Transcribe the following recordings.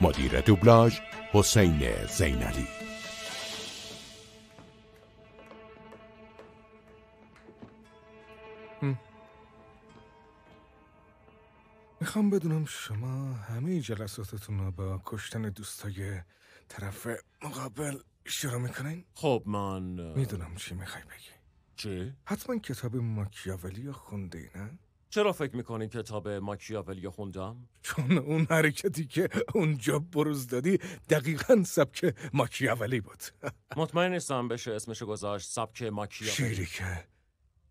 مدیر دوبلاژ حسین زینالی. میخوام بدونم شما همه جلساتتون رو با کشتن دوستای طرف مقابل شروع میکنین؟ خب من میدونم چی میخوای بگی. چی؟ حتما کتاب ماکیاولی رو خوندی، نه؟ چرا فکر میکنی کتاب ماکیاولی خوندم؟ چون اون حرکتی که اونجا بروز دادی دقیقاً سبک ماکیاولی بود. مطمئن نیستم بشه اسمشو گذاشت سبک ماکیاولی. شیری که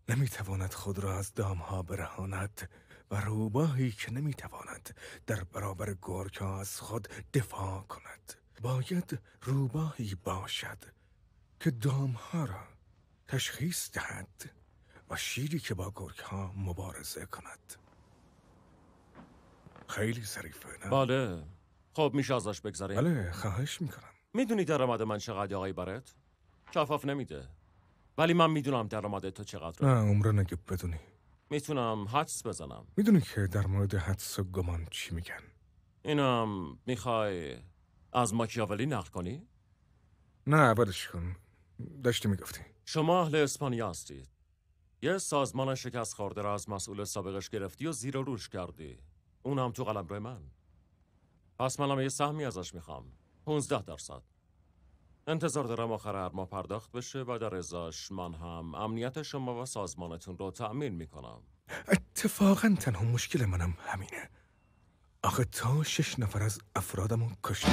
نمیتواند خود را از دامها برهاند و روباهی که نمیتواند در برابر گورکا از خود دفاع کند. باید روباهی باشد که دامها را تشخیص دهد و شیری که با گورکا مبارزه کند. خیلی ظریفه، نه؟ بله. خب میشه ازش بگذاریم؟ بله، خواهش میکنم. میدونی درآمد من چقدر آقای برت؟ کفاف نمیده. ولی من میدونم درآمد تو چقدره. نه، عمره نگه بدونی. میتونم حدس بزنم. میدونی که در مورد حدس و گمان چی میگن؟ اینم میخوای از ماکیاولی نقل کنی؟ نه، عوضش کن. داشتی میگفتی. شما اهل اسپانیا هستید. یه سازمان شکست خورده را از مسئول سابقش گرفتی و زیر و روش کردی. اونم تو قلمرو من. پس منم یه سهمی ازش میخوام. 15%. انتظار دارم آخر هر ماه پرداخت بشه و در ازاش من هم امنیت شما و سازمانتون رو تأمین میکنم. اتفاقا تنها مشکل منم همینه. آخه تا 6 نفر از افرادمو کشتن.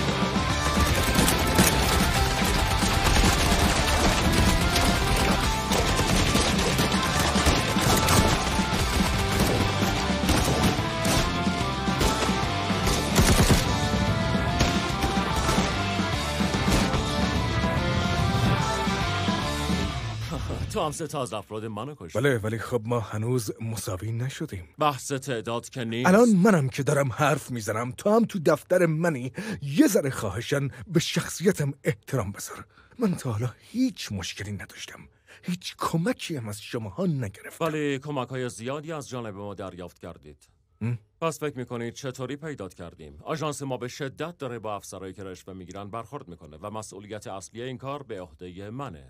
تو هم 3 از افراد منو کشتی. بله، ولی خب ما هنوز مساوی نشدیم. بحث تعداد که نیست. الان منم که دارم حرف میزنم، تو هم تو دفتر منی. یه ذره خواهشن به شخصیتم احترام بذار. من تا حالا هیچ مشکلی نداشتم، هیچ کمکی هم از شماها نگرفتم. ولی کمک‌های زیادی از جانب ما دریافت کردید. پس فکر میکنید چطوری پیدات کردیم؟ آژانس ما به شدت داره با افسرایی که رشوه میگیرن برخورد میکنه و مسئولیت اصلی این کار به عهده منه.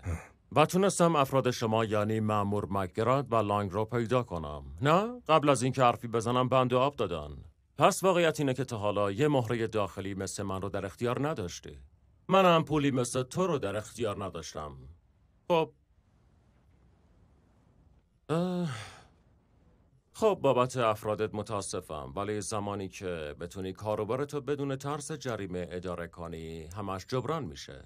و تونستم افراد شما یعنی مأمور مکگراد و لانگ رو پیدا کنم. نه؟ قبل از اینکه حرفی بزنم بند و آب دادن. پس واقعیت اینه که تا حالا یه مهره داخلی مثل من رو در اختیار نداشتی. منم پولی مثل تو رو در اختیار نداشتم. خب بابت افرادت متاسفم، ولی زمانی که بتونی کاروبارتو بدون ترس جریمه اداره کنی همش جبران میشه.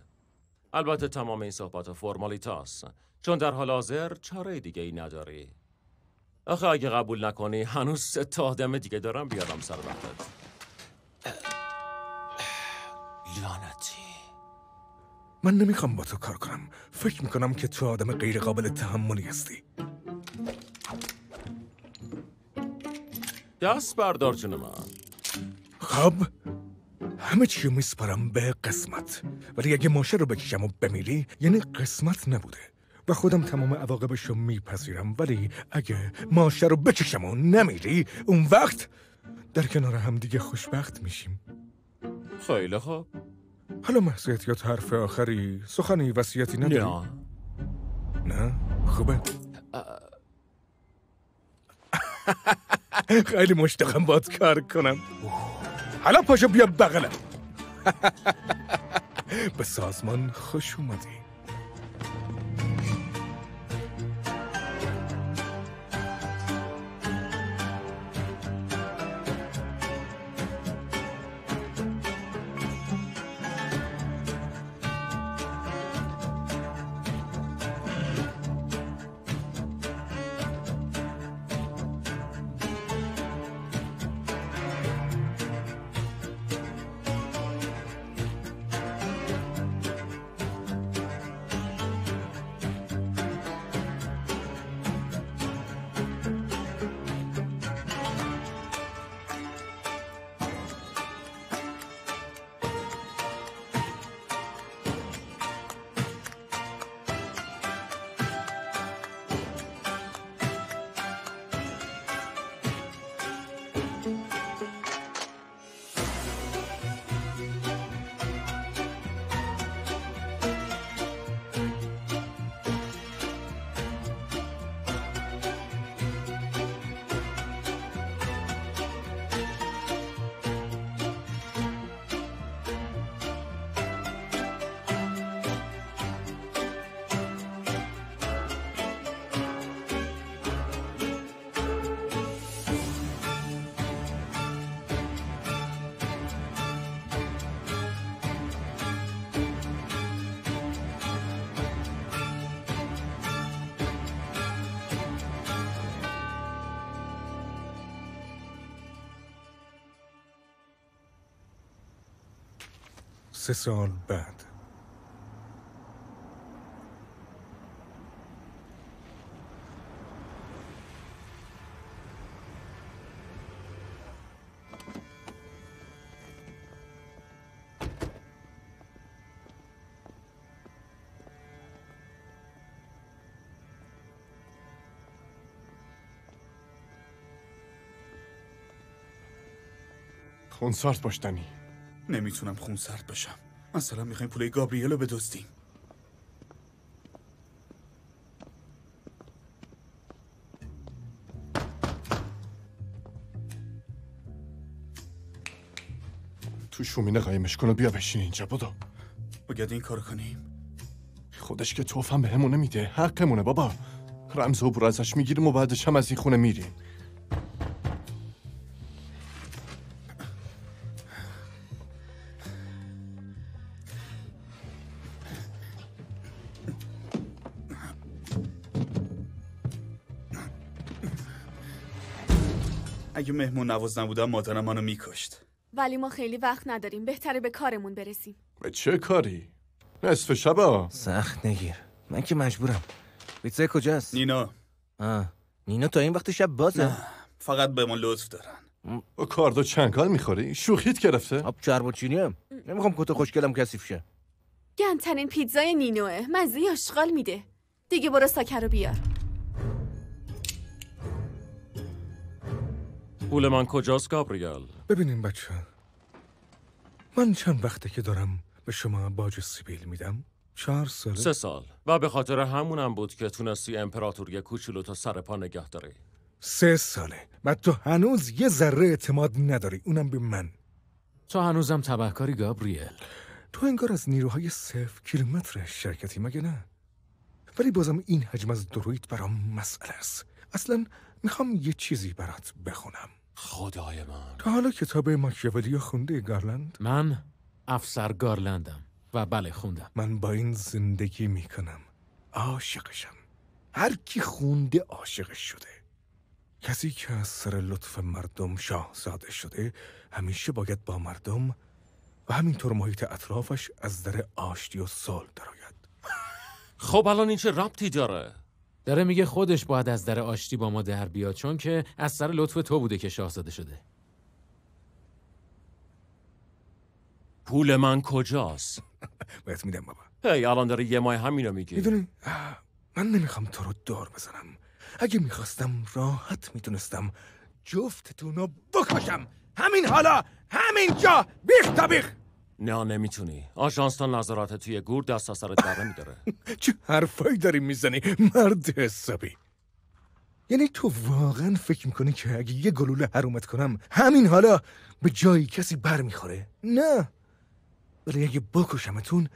البته تمام این صحبت فرمالیتاست، چون در حال حاضر چاره دیگه ای نداری. آخه اگه قبول نکنی هنوز 3 آدم دیگه دارم بیارم سر وقتت. لعنتی. من نمیخوام با تو کار کنم. فکر میکنم که تو آدم غیر قابل تحملی هستی. دست بردار جون من. خب همه چیو میسپارم به قسمت، ولی اگه ماشه رو بکشم و بمیری یعنی قسمت نبوده و خودم تمام عواقبش رو میپذیرم. ولی اگه ماشه رو بکشم و نمیری، اون وقت در کنار هم دیگه خوشبخت میشیم. خیلی خوب. حالا محض احتیاط حرف آخری، سخنی، وصیتی نداری؟ نه؟ خوبه؟ خیلی مشتاقم باهات کار کنم. حالا پاشو بیا بغلم. به سازمان خوش اومدی. 3 سال بعد. خونسارد باش دنی. نمیتونم خونسرد بشم. مثلا میخوایم پول گابریل رو بدزدیم. تو شومینه قایمش کن و بیا بشین اینجا. بدو. باید این کارو کنیم؟ خودش که توفم به همونه میده. حقمونه بابا. رمز و برو ازش میگیریم و بعدش هم از این خونه میریم. اگه مهمون نواز نبودم مادرم منو میکشت. ولی ما خیلی وقت نداریم. بهتره به کارمون برسیم. به چه کاری؟ نصف شبا. سخت نگیر. من که مجبورم. پیتزا کجاست؟ نینا. نینا تا این وقت شب بازه؟ نه. فقط به ما لطف دارن. با کاردو چنگال میخوری؟ شوخیت گرفته؟ آب چرب و چینی هم. نمیخوام کت خوشگلم کثیف شه. گندترین پیتزای نینوه. مزه آشغال میده. دیگه برو ساکر رو بیار. پول من کجاست گابریل؟ ببینین بچه، من چند وقته که دارم به شما باج سیبیل میدم؟ 4 ساله؟ 3 سال. و به خاطر همونم بود که تونستی امپراتوری کوچولو تو سر پا نگه داری. 3 ساله. بعد تو هنوز یه ذره اعتماد نداری، اونم به من. تو هنوزم تبهکاری گابریل. تو انگار از نیروهای 0 کیلومتر شرکتی مگه نه؟ ولی بازم این حجم از درویت برام مسئله است. اصلا میخوام یه چیزی برات بخونم. خدای من. تا حالا کتاب ماکیاولی خونده گارلند؟ من افسر گارلندم و بله خوندم. من با این زندگی میکنم. عاشقشم. هر کی خونده عاشقش شده. کسی که از سر لطف مردم شاهزاده شده همیشه باید با مردم و همینطور محیط اطرافش از در آشتی و صلح درآید. خب الان این چه ربطی داره؟ داره میگه خودش باید از در آشتی با ما در بیاد، چون که از سر لطف تو بوده که شاهزاده شده. پول من کجاست؟ بهت میدم بابا. هی الان داره یه ماه همینو میگی. میدونی من نمیخوام تو رو دار بزنم. اگه میخواستم راحت میتونستم جفتتونو بکشم. همین حالا، همین جا، بیخ تا بیخ. نه نمیتونی. آژانس تا نظارت توی گور دست از سرت بر نمیداره. چه حرفایی داری میزنی مرد حسابی؟ یعنی تو واقعا فکر میکنی که اگه یه گلوله حرومت کنم همین حالا به جایی کسی بر میخوره؟ نه. ولی اگه بکشمتون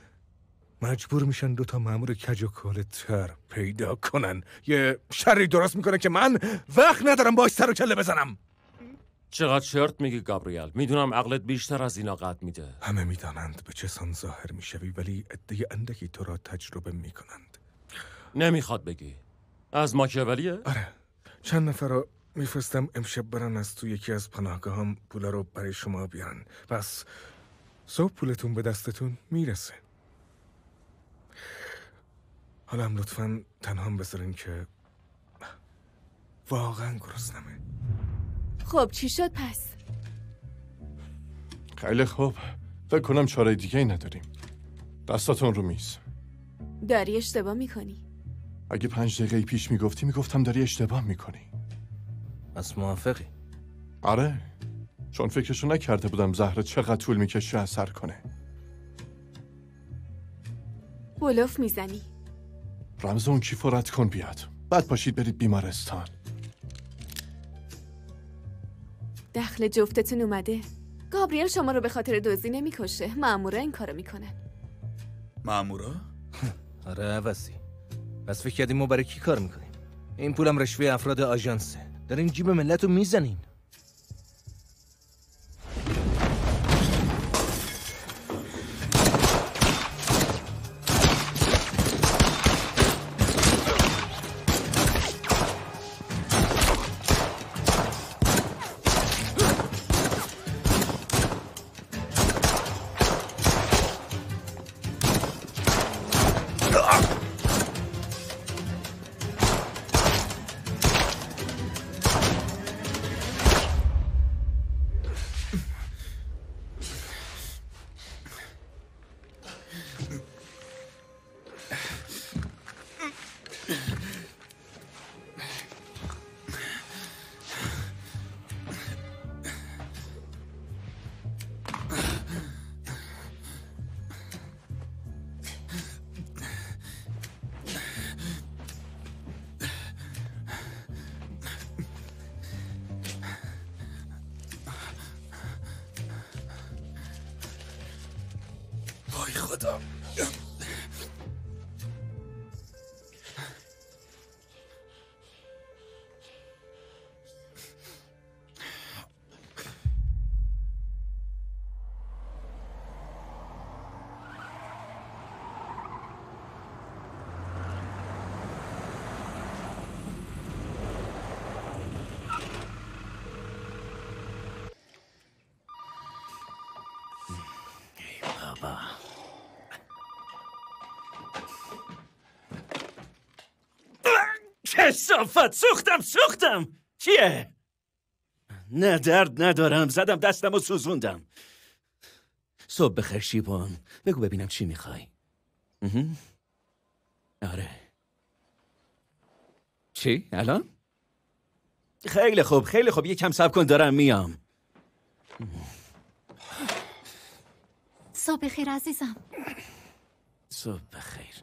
مجبور میشن 2 تا مأمور کج و کول تر پیدا کنن. یه شری درست میکنه که من وقت ندارم باش سر و کله بزنم. چقدر شرط میگی گابریل؟ میدونم عقلت بیشتر از اینا قد میده. همه میدانند به چه سان ظاهر میشوی، ولی عده اندکی تو را تجربه میکنند. نمیخواد بگی. از ماکیاولیه؟ آره. چند نفر رو میفرستم امشب برن از تو یکی از پناهگاهام پولا رو برای شما بیارن. پس صبح پولتون به دستتون میرسه. حالا هم لطفاً تنها بذارین که واقعا گرسنمه. خب چی شد پس؟ خیلی خوب. فکر کنم چاره دیگه ای نداریم. دستاتون رو میز. داری اشتباه میکنی. اگه 5 دقیقه پیش میگفتم داری اشتباه میکنی. پس موافقی؟ آره. چون فکرشو نکرده بودم زهره چقدر طول میکشه اثر کنه. بلوف میزنی. رمز اون کیف رو رد کن بیاد. بعد پاشید برید بیمارستان. دخل جفتتون اومده. گابریل شما رو به خاطر دزدی نمیکشه. مامورا این کارو میکنن. مامورا؟ آره عوضی. پس فکر کردیم ما برای کی کار میکنیم؟ این پولم رشوه افراد آژانسه. دارین جیب ملت رو میزنین. وای خدا. کثافت سوختم چیه؟ نه درد ندارم زدم دستم و سوزوندم. صبح بخیر شیبان، بگو ببینم چی میخوای. آره چی؟ الان؟ خیلی خوب یکم صبر کن دارم میام. صبح بخیر عزیزم. صبح بخیر.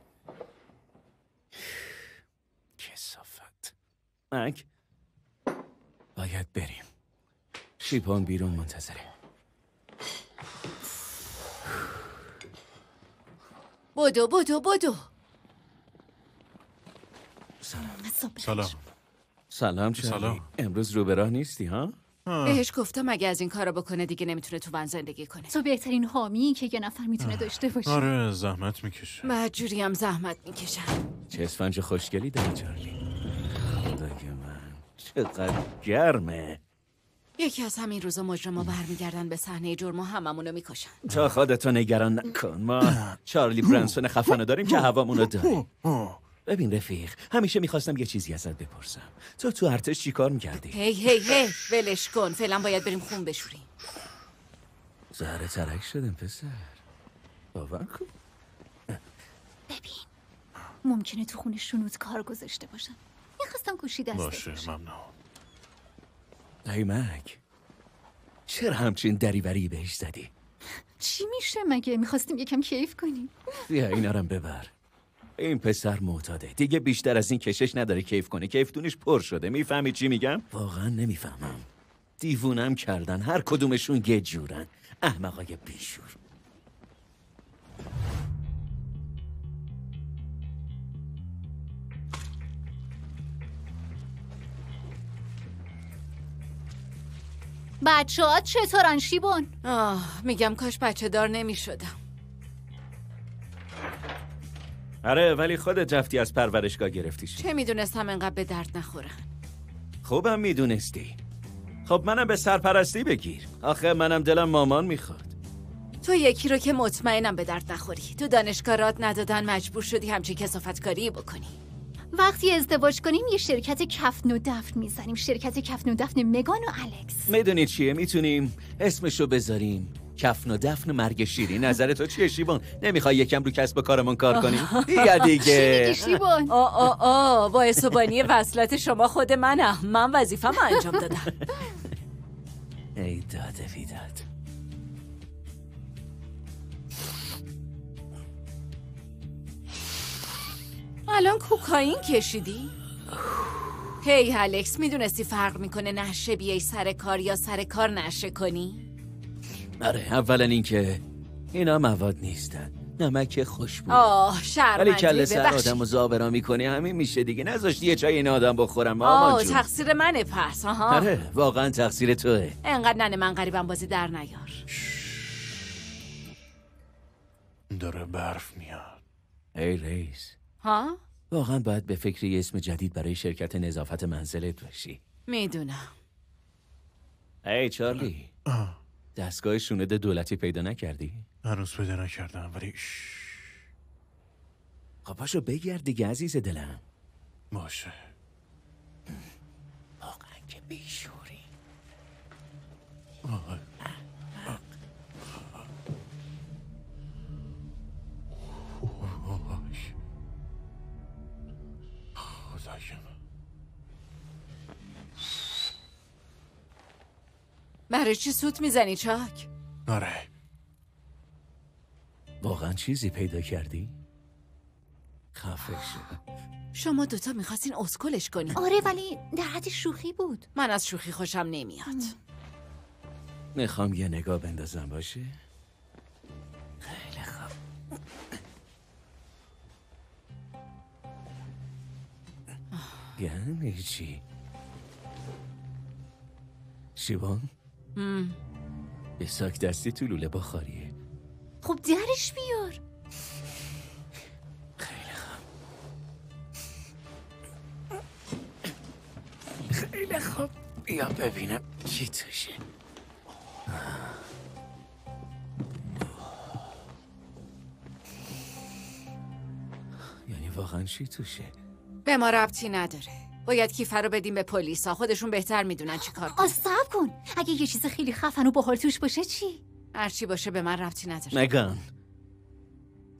کثافت. مک باید بریم. شیپان بیرون منتظره. بدو. سلام چرا؟ امروز رو به راه نیستی ها؟ بهش گفتم اگه از این کارا بکنه دیگه نمیتونه تو ون زندگی کنه. تو بهترین حامی که یه نفر میتونه داشته باشه. آره زحمت میکشه. مجبوری هم زحمت میکشم. چه اسفنج خوشگلی داری چارلی. خدای من چقدر گرمه. یکی از همین روزا مجرما برمیگردن به صحنه جرم و هممونو میکشن. تا خودتو نگران نکن. ما چارلی برنسون خفنو داریم که هوامونو داره. ببین رفیق، همیشه میخواستم یه چیزی ازت بپرسم. تو ارتش چی کار میکردی؟ هی ولش کن. فعلا باید بریم خون بشوریم. زهره ترک شدم پسر. باور کن. ببین ممکنه تو خونه شنود کار گذاشته باشن. میخواستم گوشی دسته باشه ممنون. ای مک، چرا همچین دریوری بهش زدی؟ چی میشه مگه؟ میخواستیم یکم کیف کنیم. بیا اینا رو ببر. این پسر معتاده دیگه، بیشتر از این کشش نداره کیف کنه. کیفتونش پر شده. میفهمی چی میگم؟ واقعا نمیفهمم. دیوونم کردن، هر کدومشون یه جورن. احمقای بیشور. بچه‌ها چطورن شیبون؟ میگم کاش بچه دار نمیشدم. آره ولی خودت رفتی از پرورشگاه گرفتیش. چه میدونستم انقدر به درد نخورن. خوبم میدونستی. خب منم به سرپرستی بگیر. آخه منم دلم مامان میخواد. تو یکی رو که مطمئنم به درد نخوری. تو دانشگاه رات ندادن مجبور شدی همچین کثافتکاری بکنی. وقتی ازدواج کنیم یه شرکت کفن و دفن میزنیم. شرکت کفن و دفن مگان و الکس. میدونی چیه؟ میتونیم اسمشو بذاریم کفن و دفن مرگ شیرین. نظر تو چیه شیبون؟ نمیخوای یکم رو کسب کارمون کار کنیم؟ بیا دیگه. چی میگی شیبون؟ باعث و بانی وصلت شما خود منم. من وظیفه‌مو انجام دادم. ای داده بیداد. الان کوکائین کشیدی؟ هی الکس، میدونستی فرق میکنه نشه بیای سر کار یا سر کار نشه کنی؟ آره اولا اینکه اینا مواد نیستن، نمک خوشبو. شرمنده. ولی کله سر آدمو زابرا میکنی، همین میشه دیگه. نذاشتی یه چای این آدم بخورم مامان جون. تقصیر منه پس. آره واقعا تقصیر توه. انقدر ننه من غریبم بازی در نیار. داره برف میاد. ای رئیس، واقعا باید به فکر یه اسم جدید برای شرکت نظافت منزلت باشی. میدونم. ای چارلی، دستگاه شونده دولتی پیدا نکردی؟ هنوز پیدا نکردم ولی خب پاشو بگرد دیگه عزیز دلم. باشه. واقعا که بیشوری. برای چی سوت میزنی چاک؟ آره. واقعا چیزی پیدا کردی؟ خفه شو. شما دوتا میخواستین اسکلش کنی. آره ولی در حد شوخی بود. من از شوخی خوشم نمیاد. میخوام یه نگاه بندازم باشه؟ خیلی خوب. یعنی چی؟ شیوان؟ یه ساک دستی تو لوله بخاریه. خب درش بیار. خیلی خوب. بیا ببینم چی توشه. یعنی واقعا چی توشه؟ به ما ربطی نداره. باید کیفر رو بدیم به پلیسا. خودشون بهتر میدونن چی کار کنن. صبر کن. اگه یه چیز خیلی خفن و باحال توش باشه چی؟ هر چی باشه به من ربطی نداره. مگان،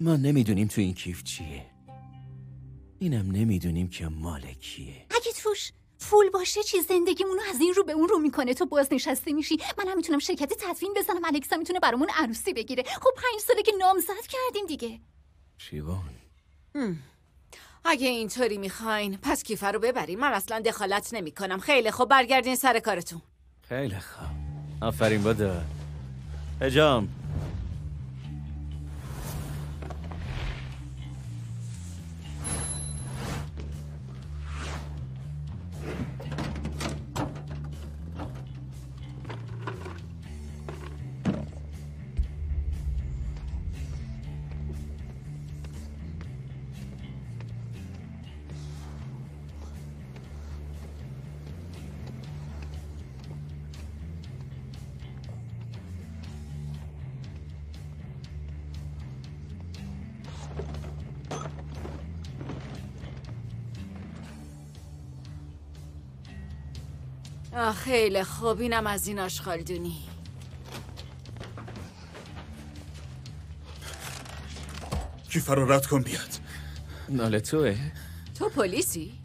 ما نمیدونیم تو این کیف چیه. اینم نمیدونیم که مال کیه. اگه توش فول باشه چی زندگیمونو از این رو به اون رو میکنه. تو باز نشسته میشی، منم میتونم شرکت تدوین بزنم، الکسا میتونه برامون عروسی بگیره. خب 5 ساله که نامزد کردیم دیگه. شیوان، اگه اینطوری میخواین پس کیفر رو ببریم. من اصلا دخالت نمی کنم. خیلی خب برگردین سر کارتون. خیلی خوب. آفرین بادا. اجام. خیلی خوب. اینم از این آشغالدونی. کیفر رو رد کن بیاد. نال توه؟ تو پلیسی؟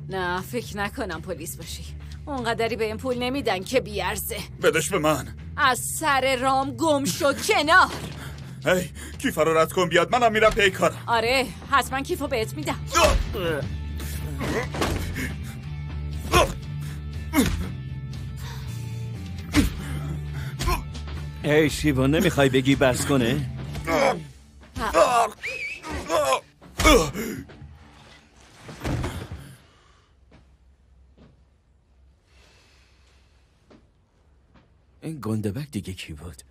نه فکر نکنم پلیس باشی. اونقدری به این پول نمیدن که بیارزه. بدش به من. از سر رام گم شو کنار. هی کیفر رو رد کن بیاد. منم میرم پی کارم. آره حتما کیفو بهت میدم. ای شیوان، نمیخوای بگی بس کنه؟ این گندبک دیگه کی بود؟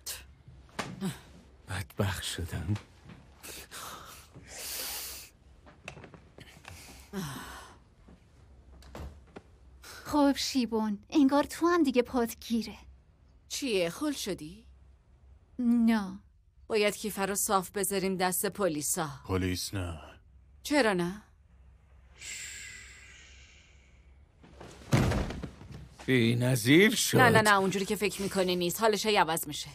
بدبخت شدم. خب شیبون، انگار تو هم دیگه پات گیره. چیه خل شدی؟ نه. باید کیفر رو صاف بذاریم دست پلیسا. پلیس نه. چرا نه؟ بی نظیر شد. نه اونجوری که فکر میکنه نیست. حالش عوض میشه.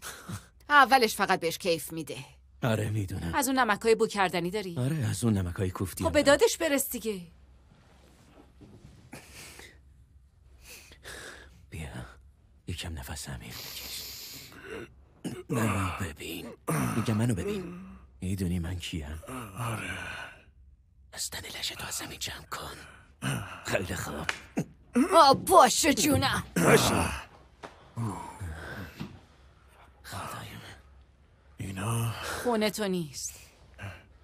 اولش فقط بهش کیف میده. آره میدونم. از اون نمکای بو کردنی داری؟ آره از اون نمکای کوفتی. خب به دادش برس دیگه. بیا یکم نفس عمیق بکش. منو ببین. میگم منو ببین. میدونی من کیم؟ آره. دستن لشتو از زمین جمع کن. خیلی خوب. باشه جونم. باشه. اینا خونه تو نیست.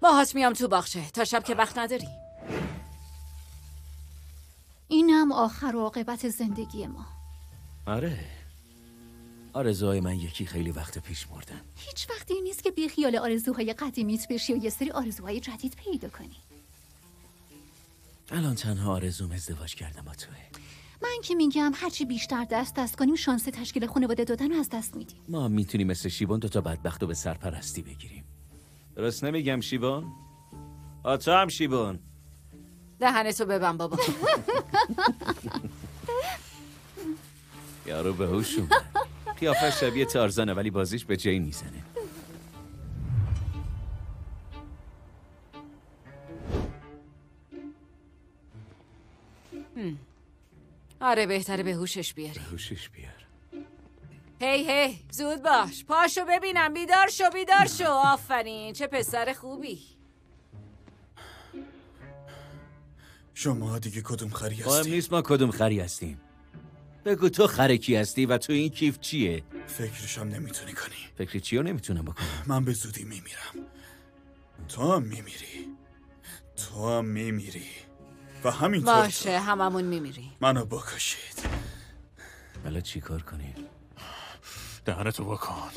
باهات میام تو باغچه تا شب که وقت نداری. اینم آخر و عاقبت زندگی ما. آره. آرزوهای من یکی خیلی وقت پیش مردن. هیچ وقتی نیست که بی خیال آرزوهای قدیمیت بشی و یه سری آرزوهای جدید پیدا کنی. الان تنها آرزوم ازدواج کردم با توه. من که میگم هرچی بیشتر دست کنیم شانس تشکیل خانواده دادن رو از دست میدیم. ما میتونیم مثل شیبون دوتا بدبخت رو به سرپرستی بگیریم. درست نمیگم شیبون؟ تو هم شیبون. دهنتو ببن بابا. یارو به هوش اومد. قیافه شبیه تارزانه ولی بازیش به جایی میزنه. آره بهتره به هوشش بیاری. به هوشش بیار. هی زود باش. پاشو ببینم. بیدار شو. آفرین چه پسر خوبی. شما دیگه کدوم خری هستی؟ مهم نیست ما کدوم خری هستیم. بگو تو خر کی هستی و تو این کیف چیه؟ فکرشم نمیتونی کنی. فکر چی رو نمیتونم بکنم؟ من به زودی میمیرم. تو هم میمیری. و همینطور باشه هممون میمیریم. منو بکشید. حالا چی کار کنیم؟ دهنتو بکن.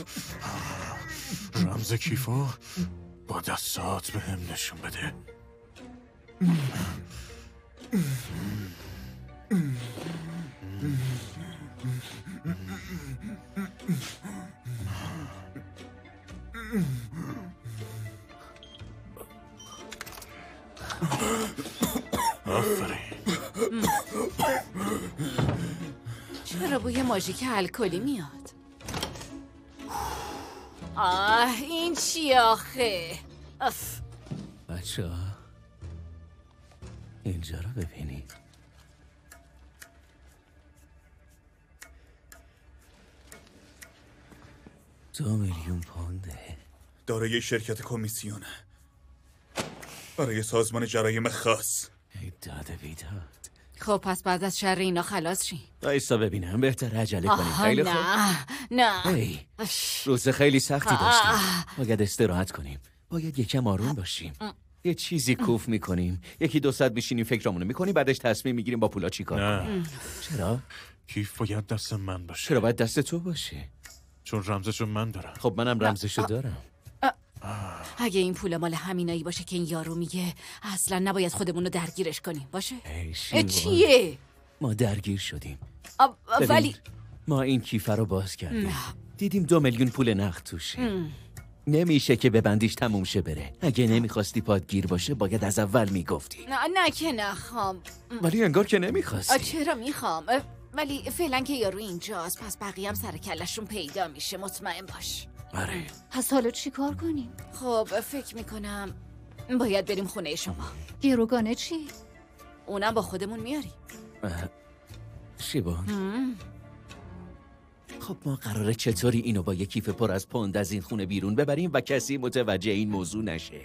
رمز کیفو با دستات به هم نشون بده. آفرین. چرا بوی ماژیک الکلی میاد؟ این چی آخه؟ بچه ها اینجا رو ببینید. 2 میلیون پونده. دارای شرکت کمیسیونه برای سازمان جرایم خاص. ای داده بیداد. خب پس بعد از شر اینا خلاص شیم. بایستا ببینم، بهتر عجله کنیم. خیلی خوب. نه هی روز خیلی سختی داشتیم. باید استراحت کنیم. باید یکم آروم باشیم. یه چیزی کوف میکنیم، 1-2 ساعت میشینیم فکرامونو میکنیم، بعدش تصمیم میگیریم با پولا چی کار کنیم. چرا؟ کیف باید دست من باشه. چرا باید دست تو باشه؟ چون رمزشو من دارم. خب منم رمزشو دارم. اگه این پول مال همینایی باشه که این یارو میگه، اصلا نباید خودمونو درگیرش کنیم. باشه؟ چیه؟ ما درگیر شدیم. ولی ما این کیفه رو باز کردیم. دیدیم 2 میلیون پول نقد توشه. نمیشه که ببندیش تموم شه بره. اگه نمیخواستی پات گیر باشه باید از اول میگفتی. نه که نخوام. ولی انگار که نمیخواستی. چرا میخوام؟ ولی فعلا که یارو اینجاست، پس بقیه هم سر کلشون پیدا میشه، مطمئن باش. آره. پس حالا چی کار کنیم؟ خب فکر میکنم باید بریم خونه شما. گروگانه چی؟ اونم با خودمون میاری. شیبان خب ما قراره چطوری اینو با یه کیف پر از پوند از این خونه بیرون ببریم و کسی متوجه این موضوع نشه؟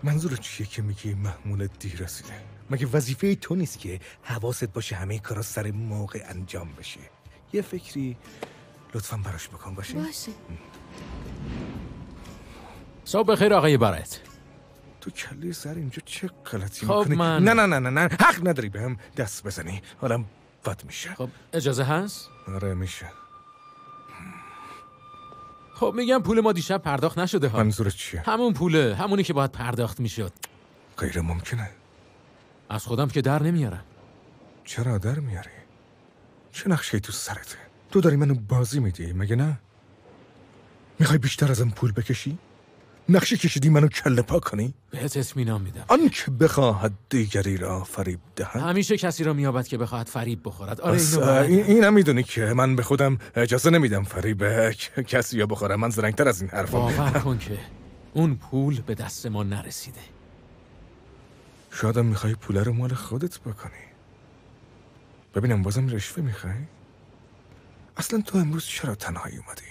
منظور چیه که میگی محمول دیر رسیده؟ مگه وظیفه تو نیست که حواست باشه همه کارا سر موقع انجام بشه؟ یه فکری لطفاً براش بکن. باشه؟ صبح بخیر آقای بارت. تو کلی سر اینجا چه غلطی خب میکنی؟ من نه حق نداری بهم دست بزنی، حالم بد میشه. خب اجازه هست؟ آره میشه. خب میگم پول ما دیشب پرداخت نشده ها. منظورت چیه؟ همون پوله، همونی که باید پرداخت میشد. غیر ممکنه. از خودم که در نمیارم. چرا در میاری؟ چه نقشه‌ای تو سرته؟ تو داری منو بازی میدی مگه نه؟ میخوای بیشتر ازم پول بکشی؟ نقشه کشیدی منو کله پا کنی؟ بهت اطمینان میدم. آن که بخواهد دیگری را فریب دهد، همیشه کسی را مییابد که بخواهد فریب بخورد. آره اینم میدونی که من به خودم اجازه نمیدم فریب کسی یا بخورم. من زرنگتر از این حرفا. باور کن که اون پول به دست ما نرسیده. شادم میخوای پول رو مال خودت بکنی. ببینم بازم رشوه میخوای؟ اصلا تو امروز چرا تنهایی اومدی؟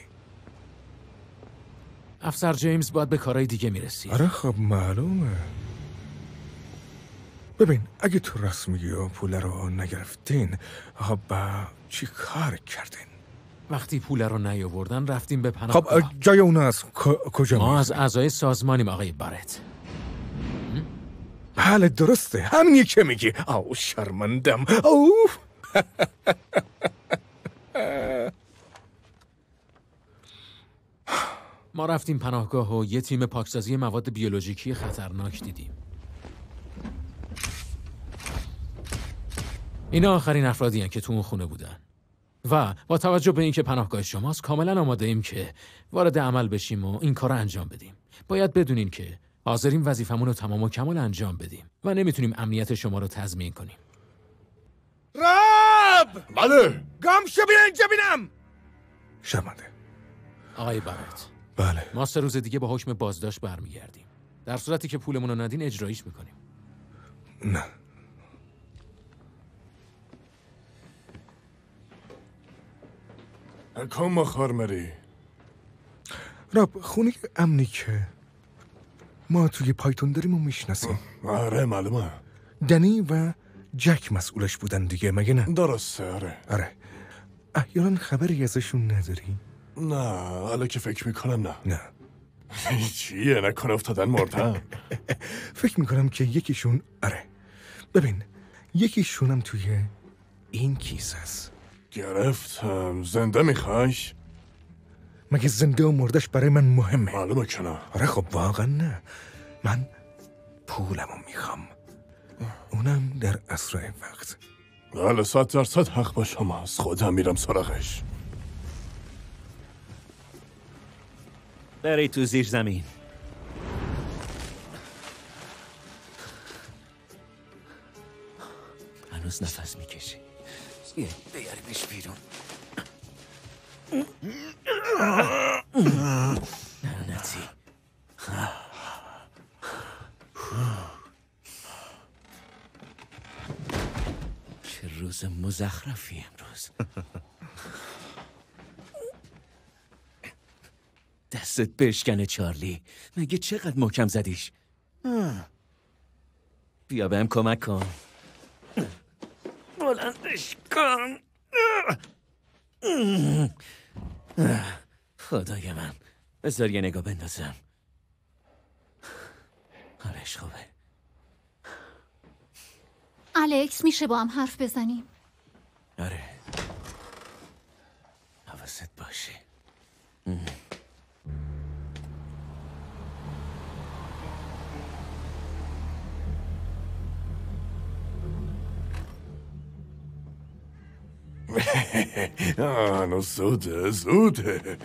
افسر جیمز باید به کارهای دیگه میرسی. آره خب معلومه. ببین اگه تو راست میگی و پول رو نگرفتین، خب چی کار کردین؟ وقتی پول رو نیاوردن رفتیم به پناهگاه. خب جای اونا از کجا؟ ما از اعضای سازمانیم آقای بارت. بله درسته، همینی که میگی. او شرمندم. او ما رفتیم پناهگاه و یه تیم پاکسازی مواد بیولوژیکی خطرناک دیدیم. اینا آخرین افرادی هستند که تو اون خونه بودن و با توجه به اینکه پناهگاه شماست کاملا آماده ایم که وارد عمل بشیم و این کار رو انجام بدیم. باید بدونین که حاضرین وظیفمون رو تمام و کمال انجام بدیم و نمیتونیم امنیت شما رو تضمین کنیم. راب! بله. گم شو بیا اینجا بینم. شرمنده. آقای بارت. بله. ما 3 روز دیگه با حکم بازداشت برمیگردیم. در صورتی که پولمون رو ندین اجرایش میکنیم. نه. کام خارمری. راب خونه امنی که ما توی پایتون داریم و میشناسیم. آره معلومه. دنی و جک مسئولش بودن دیگه، مگه نه؟ درسته. آره. احیانا خبری ازشون نداری؟ نه حالا که فکر میکنم نه. چیه؟ نکنه افتادن مردن؟ فکر میکنم که یکیشون ببین، یکیشونم توی این کیسه است. گرفتم. زنده میخوایش؟ مگه زنده و مردش برای من مهمه؟ معلومه که نه. آره خب واقعا نه. من پولمو میخوام، اونم در اسرع وقت. بله 100% حق با شماست. خودم میرم سراغش. برای تو زیر زمین. هنوز نفس میکشی. بیاریمش بیرون. لعنتی. چه روز مزخرفی امروز. دستت بشکنه چارلی. مگه چقدر محکم زدیش؟ بیا بهم کمک کن. بلندش کن. خدای من، بذار یه نگاه بندازم. حالش خوبه. الکس میشه با هم حرف بزنیم؟ آره، حواست باشه. زوده.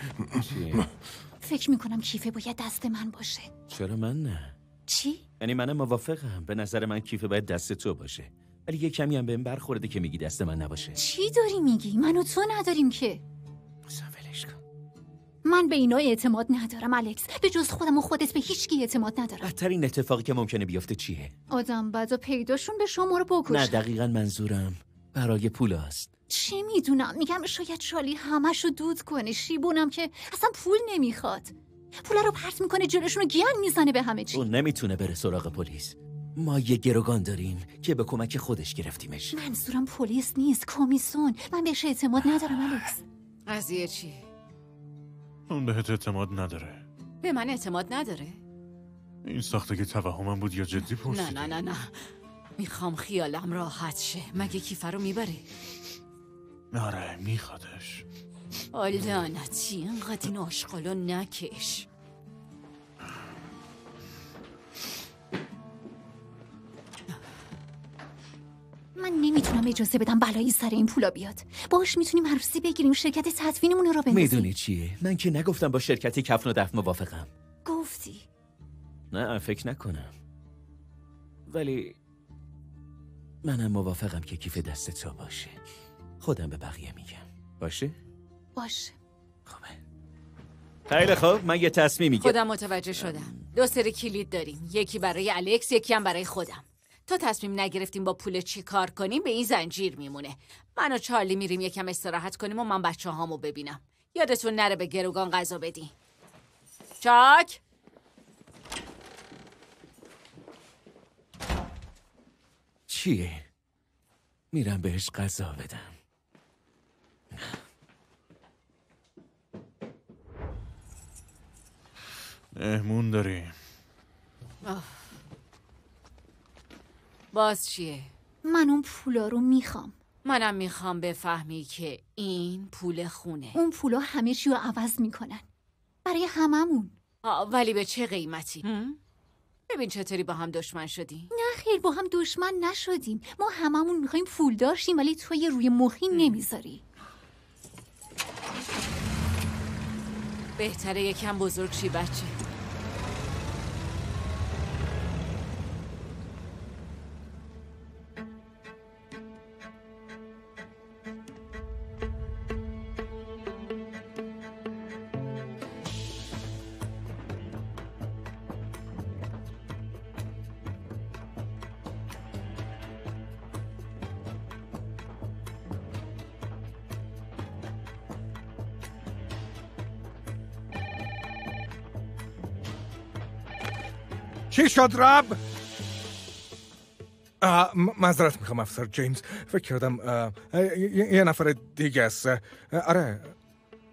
فکر میکنم کیفه باید دست من باشه. چرا من نه؟ چی؟ یعنی منم موافقم. به نظر من کیفه باید دست تو باشه، ولی یه کمی هم بهم برخورده که میگی دست من نباشه. چی داری میگی؟ من و تو نداریم که. اصلا ولش کن. من به اینا اعتماد ندارم الکس. به جز خودم و خودت به هیچ کی اعتماد ندارم. بدترین اتفاقی که ممکنه بیفته چیه؟ آدم بعدا پیداشون به شما رو بکشن. نه دقیقاً منظورم برای پول است. چی میدونم، میگم شاید شالی همشو دود کنه. شیبونم که اصلا پول نمیخواد. پول رو پرت میکنه جلوشون رو گیان میزنه به همه چی. اون نمیتونه بره سراغ پلیس. ما یه گروگان داریم که به کمک خودش گرفتیمش. منظورم پلیس نیست، کمیسون. من بهش اعتماد ندارم الکس. قضیه چی؟ اون بهت اعتماد نداره. به من اعتماد نداره؟ این ساختگی توهمم بود یا جدی پرسیدی؟ نه میخوام خیالم راحت شه. مگه کیفه رو میبره؟ آره میخوادش. لعنتی، اینقدر این آشغالو نکش. من نمیتونم اجازه بدم بلایی سر این پولا بیاد. باش میتونیم عروسی بگیریم، شرکت تدفینمون رو بندازیم. میدونی چیه؟ من که نگفتم با شرکت کفن و دفن موافقم. گفتی؟ نه فکر نکنم، ولی منم موافقم که کیف دست تو باشه. خودم به بقیه میگم. باشه؟ باشه. خوبه. خیلی خوب، من یه تصمیم میگم. خودم متوجه شدم. 2 سری کلید داریم، یکی برای الکس، یکی هم برای خودم. تا تصمیم نگرفتیم با پول چی کار کنیم به این زنجیر میمونه. من و چارلی میریم یکم استراحت کنیم و من بچه‌هامو ببینم. یادتون نره به گروگان غذا بدین. چاک؟ چیه؟ میرم بهش غذا بدم. مهمون داریم. باز چیه؟ من اون پولا رو میخوام. منم میخوام بفهمی که این پول خونه. اون پولا همه چی رو عوض میکنن برای هممون. ولی به چه قیمتی؟ ببین چطوری با هم دشمن شدیم. نه خیر، با هم دشمن نشدیم. ما هممون میخوایم پول داشتیم، ولی تو یه روی مخی نمیذاری. بهتره یکم بزرگ شی بچه. چی شد رب؟ معذرت میخوام افسر جیمز، فکر کردم یه نفر دیگه است.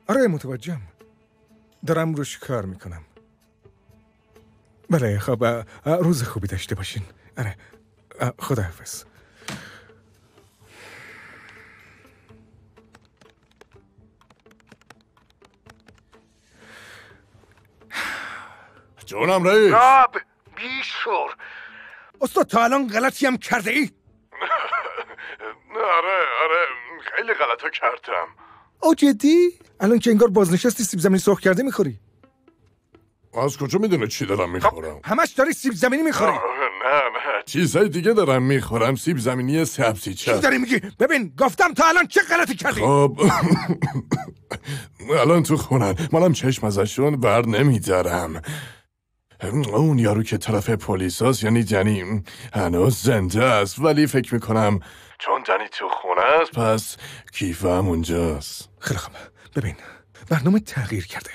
آره متوجهم، دارم روش کار میکنم. بله خب روز خوبی داشته باشین. آره خداحافظ. جونم رئیس. رب بیشور استاد، تا الان غلطی هم کرده ای؟ آره خیلی غلطا کردم. او جدی؟ الان که انگار بازنشستی سیب زمینی سرخ کرده میخوری. از کجا میدونه چی دارم میخورم؟ همش داری سیب زمینی میخوری. نه چیزهای دیگه دارم میخورم، سیب زمینی سبزیجات. چی داری میگی؟ ببین گفتم تا الان چه غلطی کردی؟ خب الان تو خونن، منم چشم ازشون بر نمیدارم. اون یارو که طرف پلیس هست یعنی هنوز زنده است، ولی فکر میکنم چون دنی تو خونه است پس کیفم اونجاست. خیلی خوب، ببین برنامه تغییر کرده.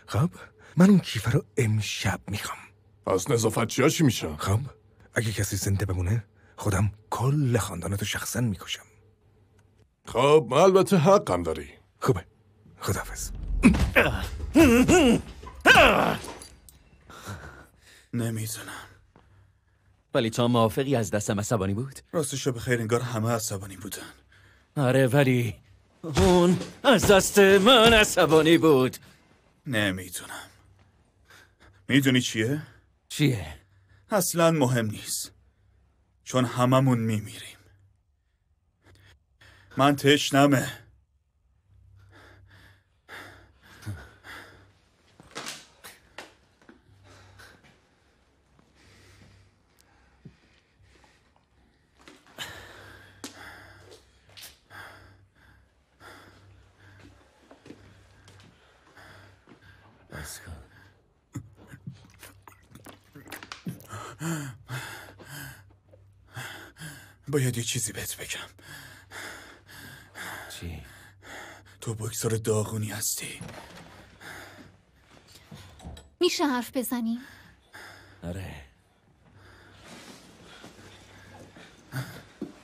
خب من اون کیفه رو امشب میخوام. از نظافتچی‌ها چی میشه؟ خب اگه کسی زنده بمونه خودم کل خاندانتو شخصا میکشم. خب البته حقم داری. خوبه، خداحافظ. نمیدونم، ولی تا موافقی از دستم عصبانی بود؟ راستشو بخیر انگار همه عصبانی بودن. آره ولی اون از دست من عصبانی بود. نمیدونم. میدونی چیه؟ چیه؟ اصلا مهم نیست، چون هممون میمیریم. من تشنمه. باید یه چیزی بهت بگم. چی؟ تو بکسور داغونی هستی. میشه حرف بزنی؟ آره.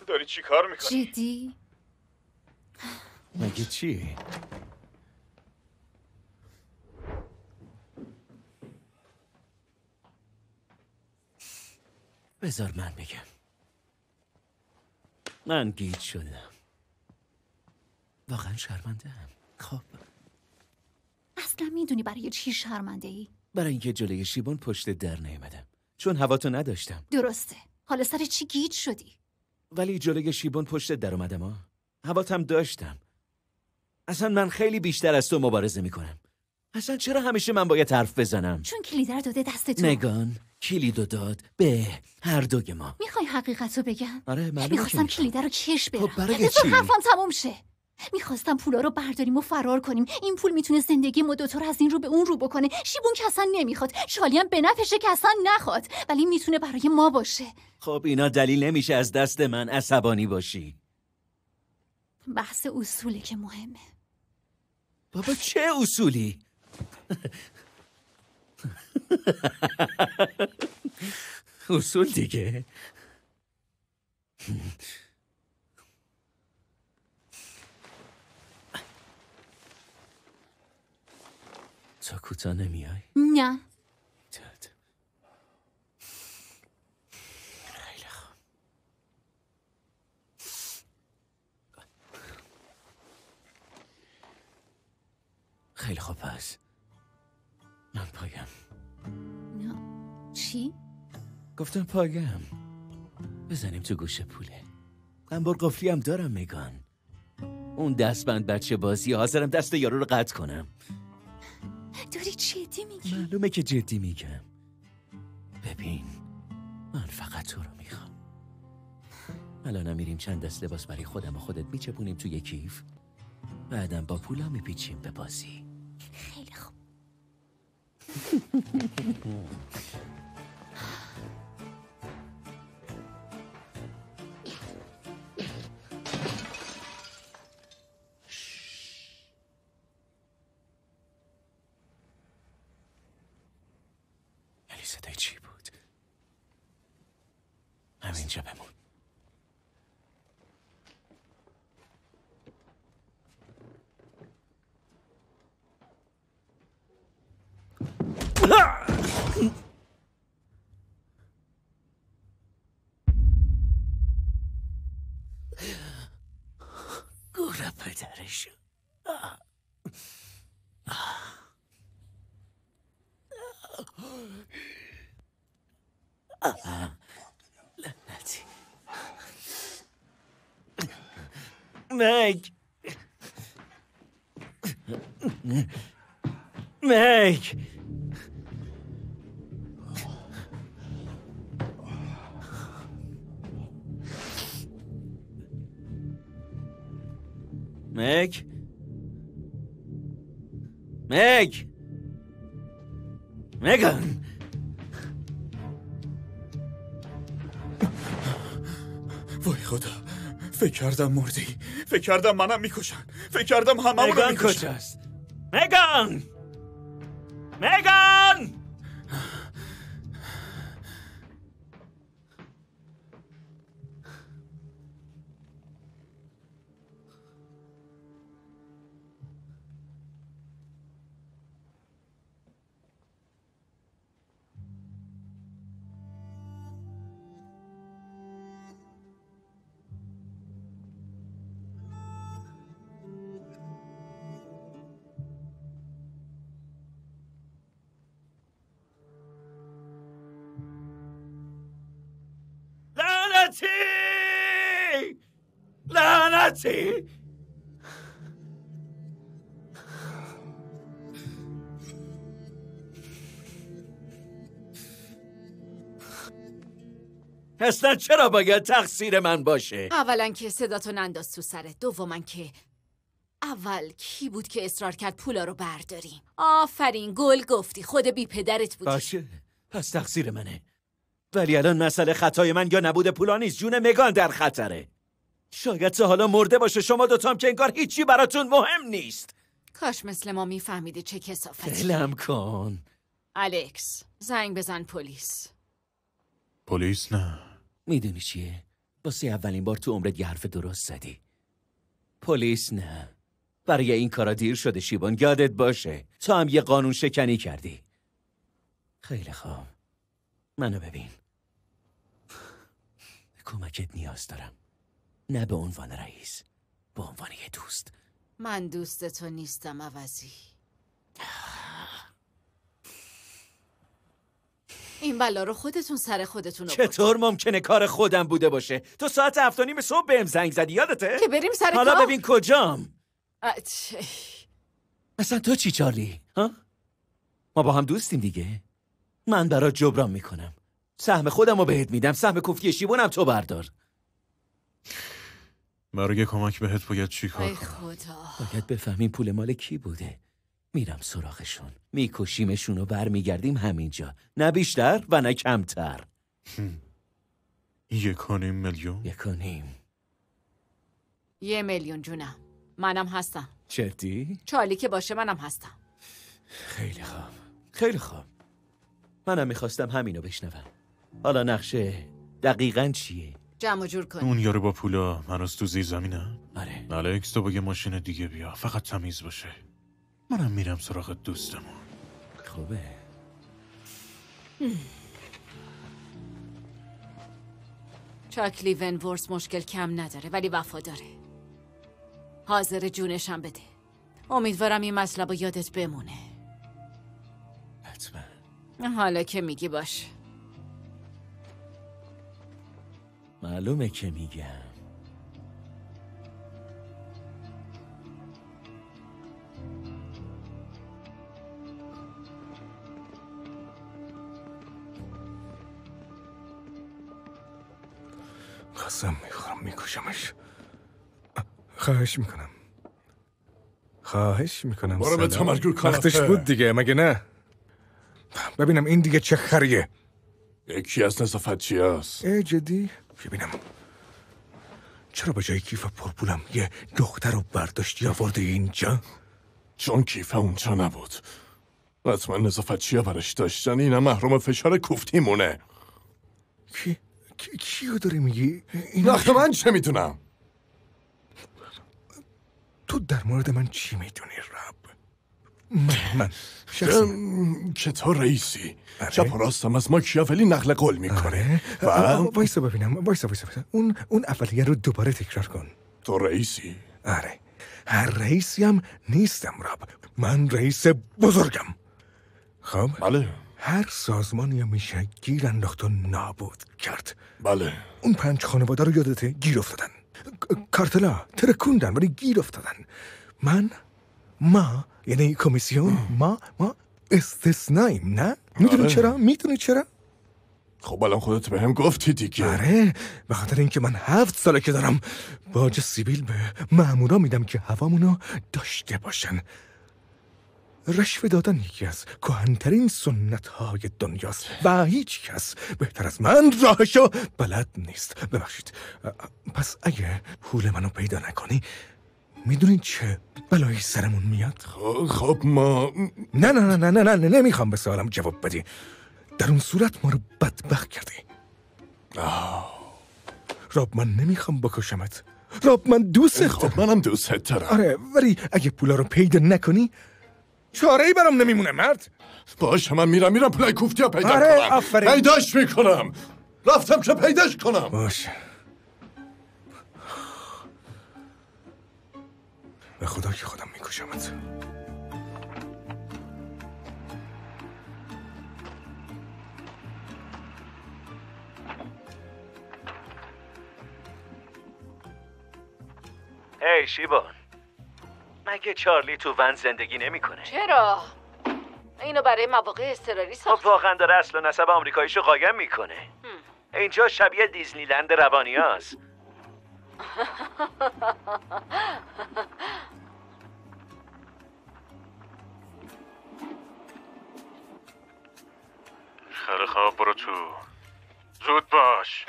داری چی کار میکنی؟ جدی؟ مگه چی؟ بذار من بگم. من گیج شدم. واقعا شرمنده‌ام. خب اصلا میدونی برای چی شرمنده ای؟ برای اینکه جلوی شیبون پشت در نیومدم، چون هواتو نداشتم. درسته. حالا سر چی گیج شدی؟ ولی جلوی شیبون پشت در اومدم ها. هواتم داشتم. اصلا من خیلی بیشتر از تو مبارزه میکنم. اصلا چرا همیشه من باید حرف بزنم؟ چون کلیدر داده دست تو. مگان کلیدو داد به هر دوی ما. میخوای حقیقتو بگم؟ آره معلومه. میخواستم کلیدر رو کش برم. خب برای چی؟ حرفم تموم شه. میخواستم پولا رو برداریم و فرار کنیم. این پول میتونه زندگی ما دوتا رو از این رو به اون رو بکنه. شیبون که اصلا نمیخواد، شالی هم به نفشه که اصلا نخواد، ولی میتونه برای ما باشه. خب اینا دلیل نمیشه از دست من عصبانی باشی. بحث اصوله که مهمه. بابا چه اصولی؟ اصول دیگه. تا کوتا نمیای؟ نه. خیلی خوب. خیلی خوب پس من پایم. نه. چی؟ گفتم پایم. بزنیم تو گوش پوله. انبار قفلی هم دارم میگن. اون دستبند بچه بازی، حاضرم دست یارو رو قطع کنم. داری جدی میگی؟ معلومه که جدی میگم. ببین من فقط تو رو میخوام. الان میریم چند دست لباس برای خودم و خودت میچپونیم توی کیف، بعدم با پولا میپیچیم به بازی. خیلی خوب. صدای چی بود؟ همینجا بمون. گوره پدرشو. لعنتی. مگ مگان. وای خدا، فکر کردم مردی، فکر کردم منم میکشن، فکر کردم هممونو مگان میکشن. کجاست؟ مگان! لعنتی! اصلا چرا باید تقصیر من باشه؟ اولا که صداتو ننداز تو سرت. دوما که اول کی بود که اصرار کرد پولا رو برداریم؟ آفرین، گل گفتی. خود بی پدرت بودی. باشه، پس تقصیر منه. ولی الان مسئله خطای من یا نبود پولا نیست، جون مگان در خطره. شاید تا حالا مرده باشه، شما دوتام که انگار هیچی براتون مهم نیست. کاش مثل ما میفهمیدی چه کثافتی. دلم کن. الکس، زنگ بزن پلیس. پلیس نه. میدونی چیه؟ واسه اولین بار تو عمرت یه حرف درست زدی. پلیس نه. برای این کارا دیر شده شیبان، یادت باشه. تو هم یه قانون شکنی کردی. خیلی خوب. منو ببین. به کمکت نیاز دارم. نه به عنوان رئیس، به عنوان یه دوست. من دوست تو نیستم عوضی. این بلا رو خودتون سر خودتون آوردید. چطور ممکنه کار خودم بوده باشه؟ تو ساعت 7:30 صبح بهم زنگ زدی، یادته؟ که بریم سر حالا کار؟ ببین کجام. اچه. اصلا تو چی چارلی؟ ها؟ ما با هم دوستیم دیگه. من برات جبران میکنم. سهم خودم رو بهت میدم، سهم کوفتی شیبونم تو بردار. برای کمک بهت باید چی کار ای کنم؟ خدا. باید بفهمیم پول مال کی بوده. میرم سراغشون، میکشیمشون و برمیگردیم همینجا. نه بیشتر و نه کمتر. 1.5 میلیون؟ 1.5. 1 میلیون جونم. منم هستم. چرتی؟ چالی که باشه منم هستم. خیلی خوب. خیلی خوب. منم میخواستم همینو بشنوم. حالا نقشه دقیقاً چیه؟ جمع جور کنیم. اون یارو با پولا هنوز تو زیر زمینه؟ آره. الکس تو با یه ماشین دیگه بیا، فقط تمیز باشه. منم میرم سراغ دوستمون. خوبه. چاکلی ونورس مشکل کم نداره ولی وفاداره. حاضر جونشم بده. امیدوارم این مطلب رو یادت بمونه. حتما. حالا که میگی باش. معلومه که میگم. قسم میخورم میکشمش. خواهش میکنم برو به تمرگو کلافه. وقتش بود دیگه، مگه نه؟ ببینم این دیگه چه خریه. یکی از نظافتچی هست. جدی؟ ببینم چرا با جای کیف پرپولم یه دختر رو برداشتی آورده اینجا؟ چون کیف اونجا نبود. حتما نظافتچی ها برش داشتن. اینم محروم فشار کوفتی مونه. کیو داری میگی؟ نخه من چه میدونم؟ تو در مورد من چی میدونی رب؟ من که تو رئیسی چپ و راستم از ماکیاولی نقل قول میکنه و وایسا ببینم وایسا اون اولیه رو دوباره تکرار کن. تو رئیسی؟ آره، هر رئیسی هم نیستم رب، من رئیس بزرگم. خب بله. هر سازمانی میشه گیر انداخت و نابود کرد. بله. اون 5 خانواده رو یادته گیر افتادن، کارتلا ترکوندن ولی گیر افتادن. ما یعنی کمیسیون ما استثناییم، نه؟ میدونی چرا؟ خب الان خودت به هم گفتی دیگه. آره، به خاطر اینکه من 7 ساله که دارم باج سیبیل به مامورا میدم که هوامونو داشته باشن. رشوه دادن یکی از کهن‌ترین سنت‌های دنیاست و هیچ کس بهتر از من راهشو بلد نیست. ببخشید. پس اگه پول منو پیدا نکنی میدونی چه بلایی سرمون میاد؟ خب ما نه نمیخوام به سوالم جواب بدی. در اون صورت ما رو بدبخت کردی. راب، من نمیخوام بکشمت. راب، من دوستت خب منم دوستت دارم. آره، ولی اگه پولا رو پیدا نکنی چاره‌ای برام نمیمونه مرد. باشه، من میرم پولای کوفتی رو پیدا کنم. آفرین. پیداش میکنم. رفتم که پیداش کنم. باشه. به خدا که خودم میکشمت. هی شیبان، مگه چارلی تو ون زندگی نمیکنه؟ چرا؟ اینو برای مواقع اضطراری ساخت. واقعا داره اصل و نسب آمریکاییشو قایم میکنه. اینجا شبیه دیزنیلند روانیاست. خیلی خواب، برو تو. زود باش.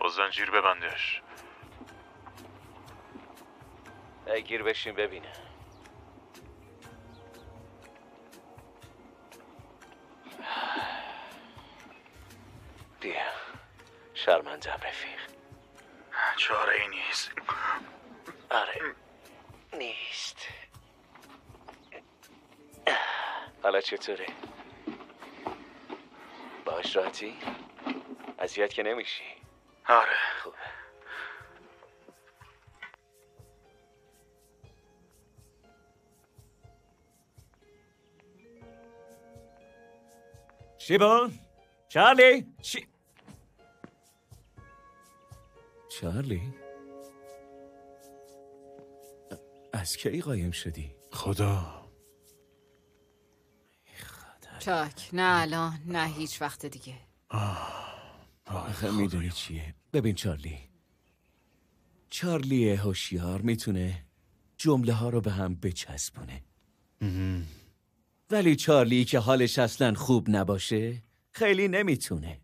با زنجیر ببندش. گیر بشین ببینه. بیا، شرمندم رفیق. چاره ای نیست. آره نیست. حالا چطوره؟ باش راحتی؟ اذیت که نمیشی؟ آره خوبه. شیبون؟ چارلی؟ چارلی؟ از کی قایم شدی؟ خدا. چاک، نه الان، نه هیچ وقت دیگه. آخه میدونی چیه؟ ببین چارلی هوشیار میتونه جمله ها رو به هم بچسبونه. ولی چارلی که حالش اصلا خوب نباشه خیلی نمیتونه.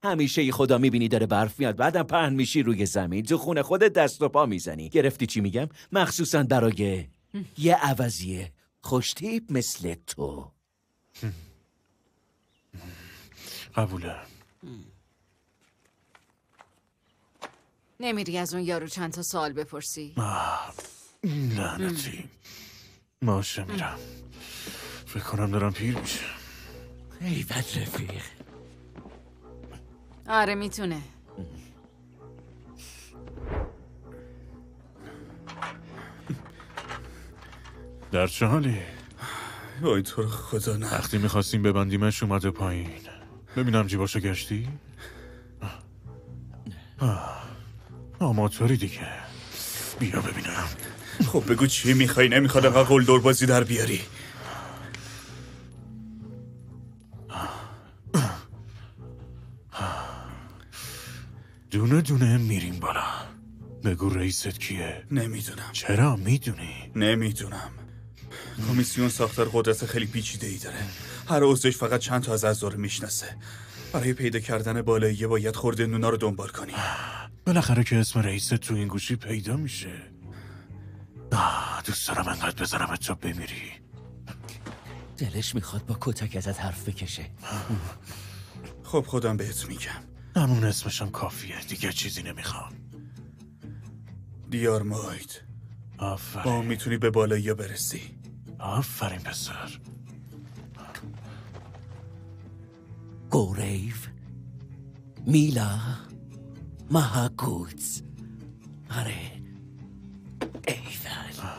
همیشه ی خدا میبینی داره برف میاد، بعدم پهن میشی روی زمین، تو خونه خودت دست و پا میزنی. گرفتی چی میگم؟ مخصوصا برای یه عوضیه خوشتیپ مثل تو. قبوله. نمیری از اون یارو چند تا سوال بپرسی؟ لعنتی. باشه میرم. فکر کنم دارم پیر میشه. ای بد رفیق. آره میتونه. در چه حالی؟ وای تو رو خدا نه. وقتی میخواستیم ببندیمش اومده پایین. ببینم جیباشو گشتی؟ آماتوری دیگه. بیا ببینم. خب بگو چی میخوای؟ نمیخواد انقدر قلدر بازی در بیاری. دونه دونه میریم بالا. بگو رئیست کیه؟ نمیدونم. چرا میدونی؟ نمیدونم. کمیسیون ساختار قدرت خیلی پیچیده‌ای داره. هر عضوش فقط چند تا از اعضا رو میشناسه. برای پیدا کردن بالاییه باید خورده نونا رو دنبال کنی. بالاخره که اسم رئیست تو این گوشی پیدا میشه. دوست دارم انقدر بزنم تا بمیری. دلش میخواد با کتک ازت حرف بکشه. خب خب خودم بهت میگم. همون اسمشم کافیه، دیگه چیزی نمیخوام. دیار مایت. آفرین. با میتونی به بالایی برسی. آفرین پسر. گوریو میلا ماهاگوتس. آره ایول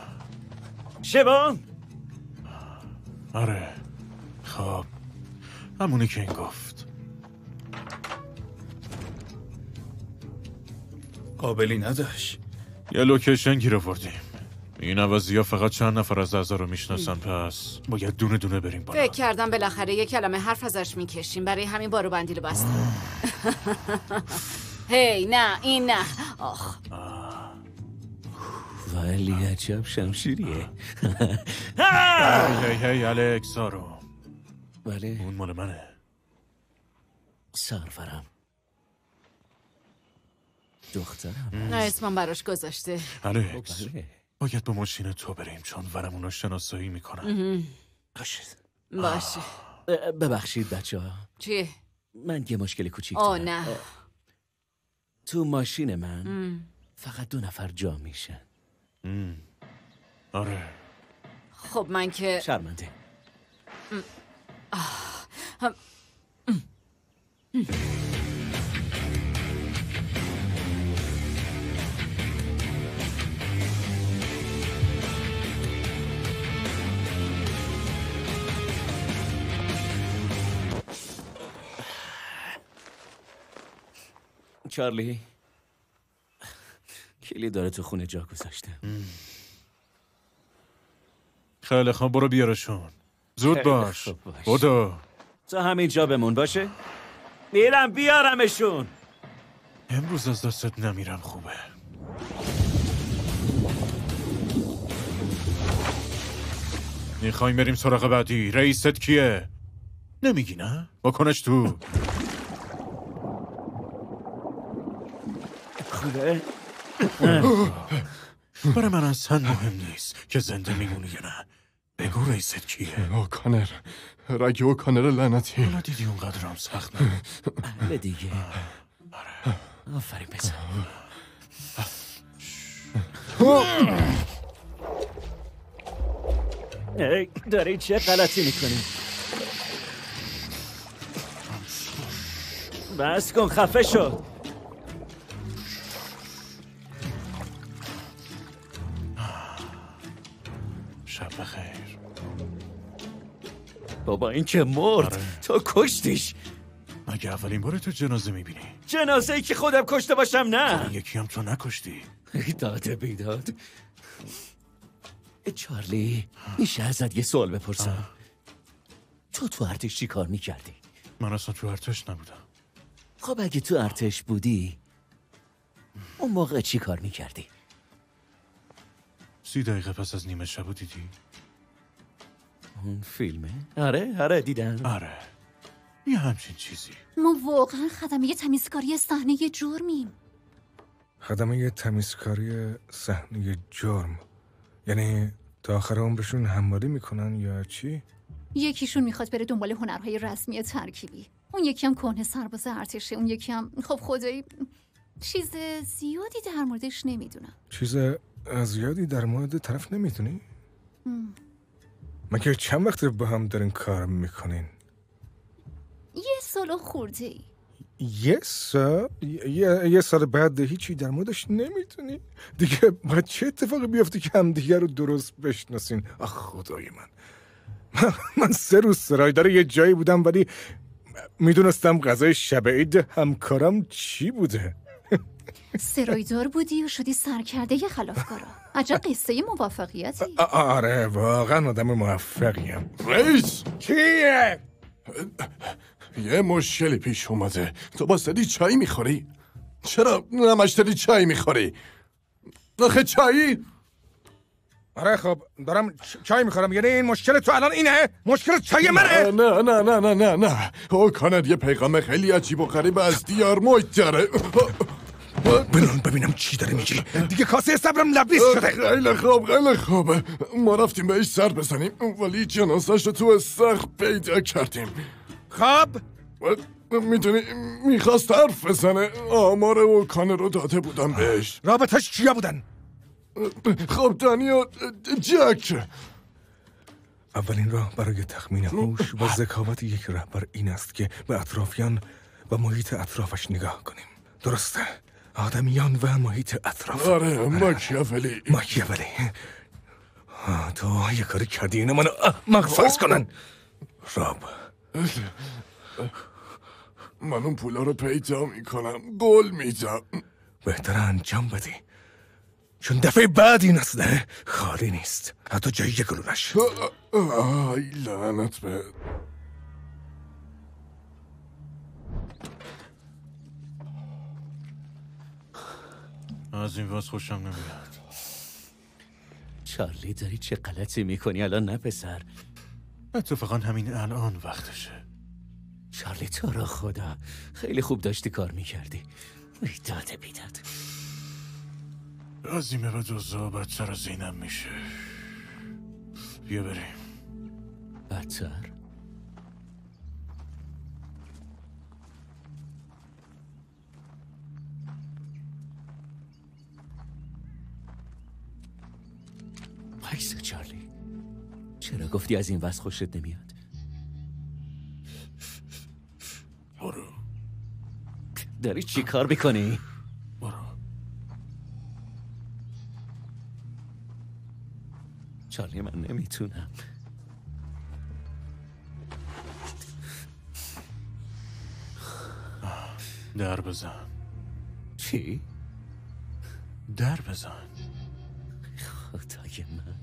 شبان. آره خب همونی که این گفت. قابلی نداشت. یه لوکیشن گیر آوردیم. این عوضی ها فقط چند نفر از اعضا رو میشناسن، پس باید دونه دونه بریم بالا. فکر کردم بالاخره یه کلمه حرف ازش میکشیم، برای همین بارو بندی رو بستم. هی نه این نه. آخ ولی عجب شمشیریه. هی الکس آروم. ولی اون مال منه. سرورم دخترم. نه اسمم براش گذاشته. الکس بله. باید با ماشین تو بریم چون ورمون رو شناسایی میکنن. باشه. ببخشید بچه ها. چیه؟ من یه مشکل کوچیک آه دارم. نه. تو ماشین من فقط 2 نفر جا میشن. آره خب من که شرمنده. چارلی کلی داره تو خونه جا گذاشته. خیلی خوب برو بیارشون. زود باش. بدو. تو همین جا بمون باشه؟ میرم بیارمشون. امروز از دستت نمیرم خوبه. میخوایم بریم سراغ بعدی. رئیست کیه؟ نمیگی نه؟ بکنش تو. خوبه؟ برای من اصلا مهم نیست که زنده میمونی یا نه. بگو رئیست کیه؟ اوکانر. رگ اوکانر لعنتی. حالا دیدی اونقدر هم سخت نه. بله دیگه. آفرین پسر. داری چه غلطی میکنی؟ بس کن خفه شد. شب بخیر. بابا این که مرد. تو کشتیش. مگه اولین بار تو جنازه میبینی؟ جنازه ای که خودم کشته باشم نه. یکی هم تو نکشتی. داده بیداد. چارلی میشه ازت یه سوال بپرسم؟ تو ارتش چی کار میکردی؟ من اصلا تو ارتش نبودم. خب اگه تو ارتش بودی اون موقع چی کار میکردی؟ 30 دقیقه پس از نیمه شبو دیدی؟ اون فیلمه؟ آره دیدم. آره یه همچین چیزی. ما واقعا خدمه تمیزکاری صحنه جرمیم. خدمه تمیزکاری صحنه جرم یعنی تا آخر عمرشون همواری میکنن یا چی؟ یکیشون میخواد بره دنبال هنرهای رسمی ترکیبی، اون یکی هم کهنه سرباز ارتشه، اون یکی هم خب خدایی چیز زیادی در موردش نمیدونم. چیز زیادی در مورد طرف نمیدونی؟ مگه چند وقت با هم دارین کار میکنین؟ یه سال خورده ای. یه سال بعد هیچی در موردش نمیدونی؟ دیگه باید چه اتفاقی بیفته که هم دیگه رو درست بشناسین؟ آخ خدای من 3 روز سرایدار یه جایی بودم ولی میدونستم غذای شب عید همکارم چی بوده. سرایدار بودی و شدی سرکرده ی خلافکارا. عجب قصه موفقیتی. آره واقعا آدم موفقیم. رئیس کیه؟ یه مشکلی پیش اومده. تو باستدی چای میخوری؟ چرا نمشتری چای میخوری؟ آخه چایی؟ آره خب دارم چای میخورم. یعنی این مشکل تو الان اینه؟ مشکل چای منه؟ نه اوکانر یه پیغام خیلی عجیب و غریب از دیار محیط داره. ببینم چی داره میگی. دیگه کاسه صبرم لبریز شده. خیلی خوب ما رفتیم بهش سر بزنیم ولی جنازه‌شو تو استخر پیدا کردیم. خب میدونی میخواست حرف بزنه. آمار اوکانه رو داده بودم بهش. رابطش چیا بودن؟ خب دنی و جک. اولین راه برای تخمین هوش و ذکاوت یک رهبر این است که به اطرافیان و محیط اطرافش نگاه کنیم. درسته؟ آدمیان و محیط اطراف. آره ماکیاولی. تو یه کاری کردی اینو منو مغفرز کنن. راب من اون پولا رو پیدا میکنم. قول میدم. بهتر انجام بدی، چون دفعه بعد این اسلحه خالی نیست، حتی جایی گلولش. ای لعنت به. از این واس خوشم نمیاد. چارلی داری چه غلطی میکنی الان؟ نه پسر، اتفاقا همین الان وقتشه. چارلی تو را خدا خیلی خوب داشتی کار میکردی. داده بیداد. عظیمه و دوزا بدتر از اینم میشه. بیا بریم. بدتر؟ بایسته چارلی، چرا گفتی از این وضع خوشت نمیاد؟ برو. داری چی کار میکنی؟ برو. چارلی من نمیتونم. در بزن. چی؟ در بزن. خدای من.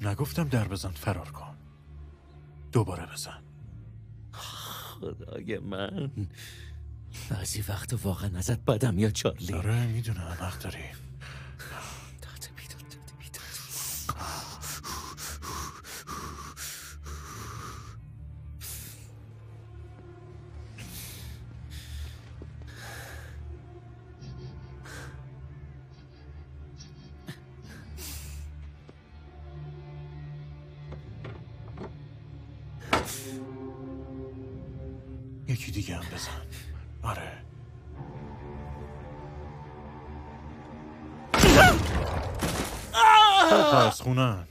نگفتم در بزن، فرار کن. دوباره بزن. خدای من، بعضی وقت واقعا ازت بدم میاد چارلی. آره میدونم، حق داری. داده بیداد. یکی دیگه هم بزن. آره. پس خونن.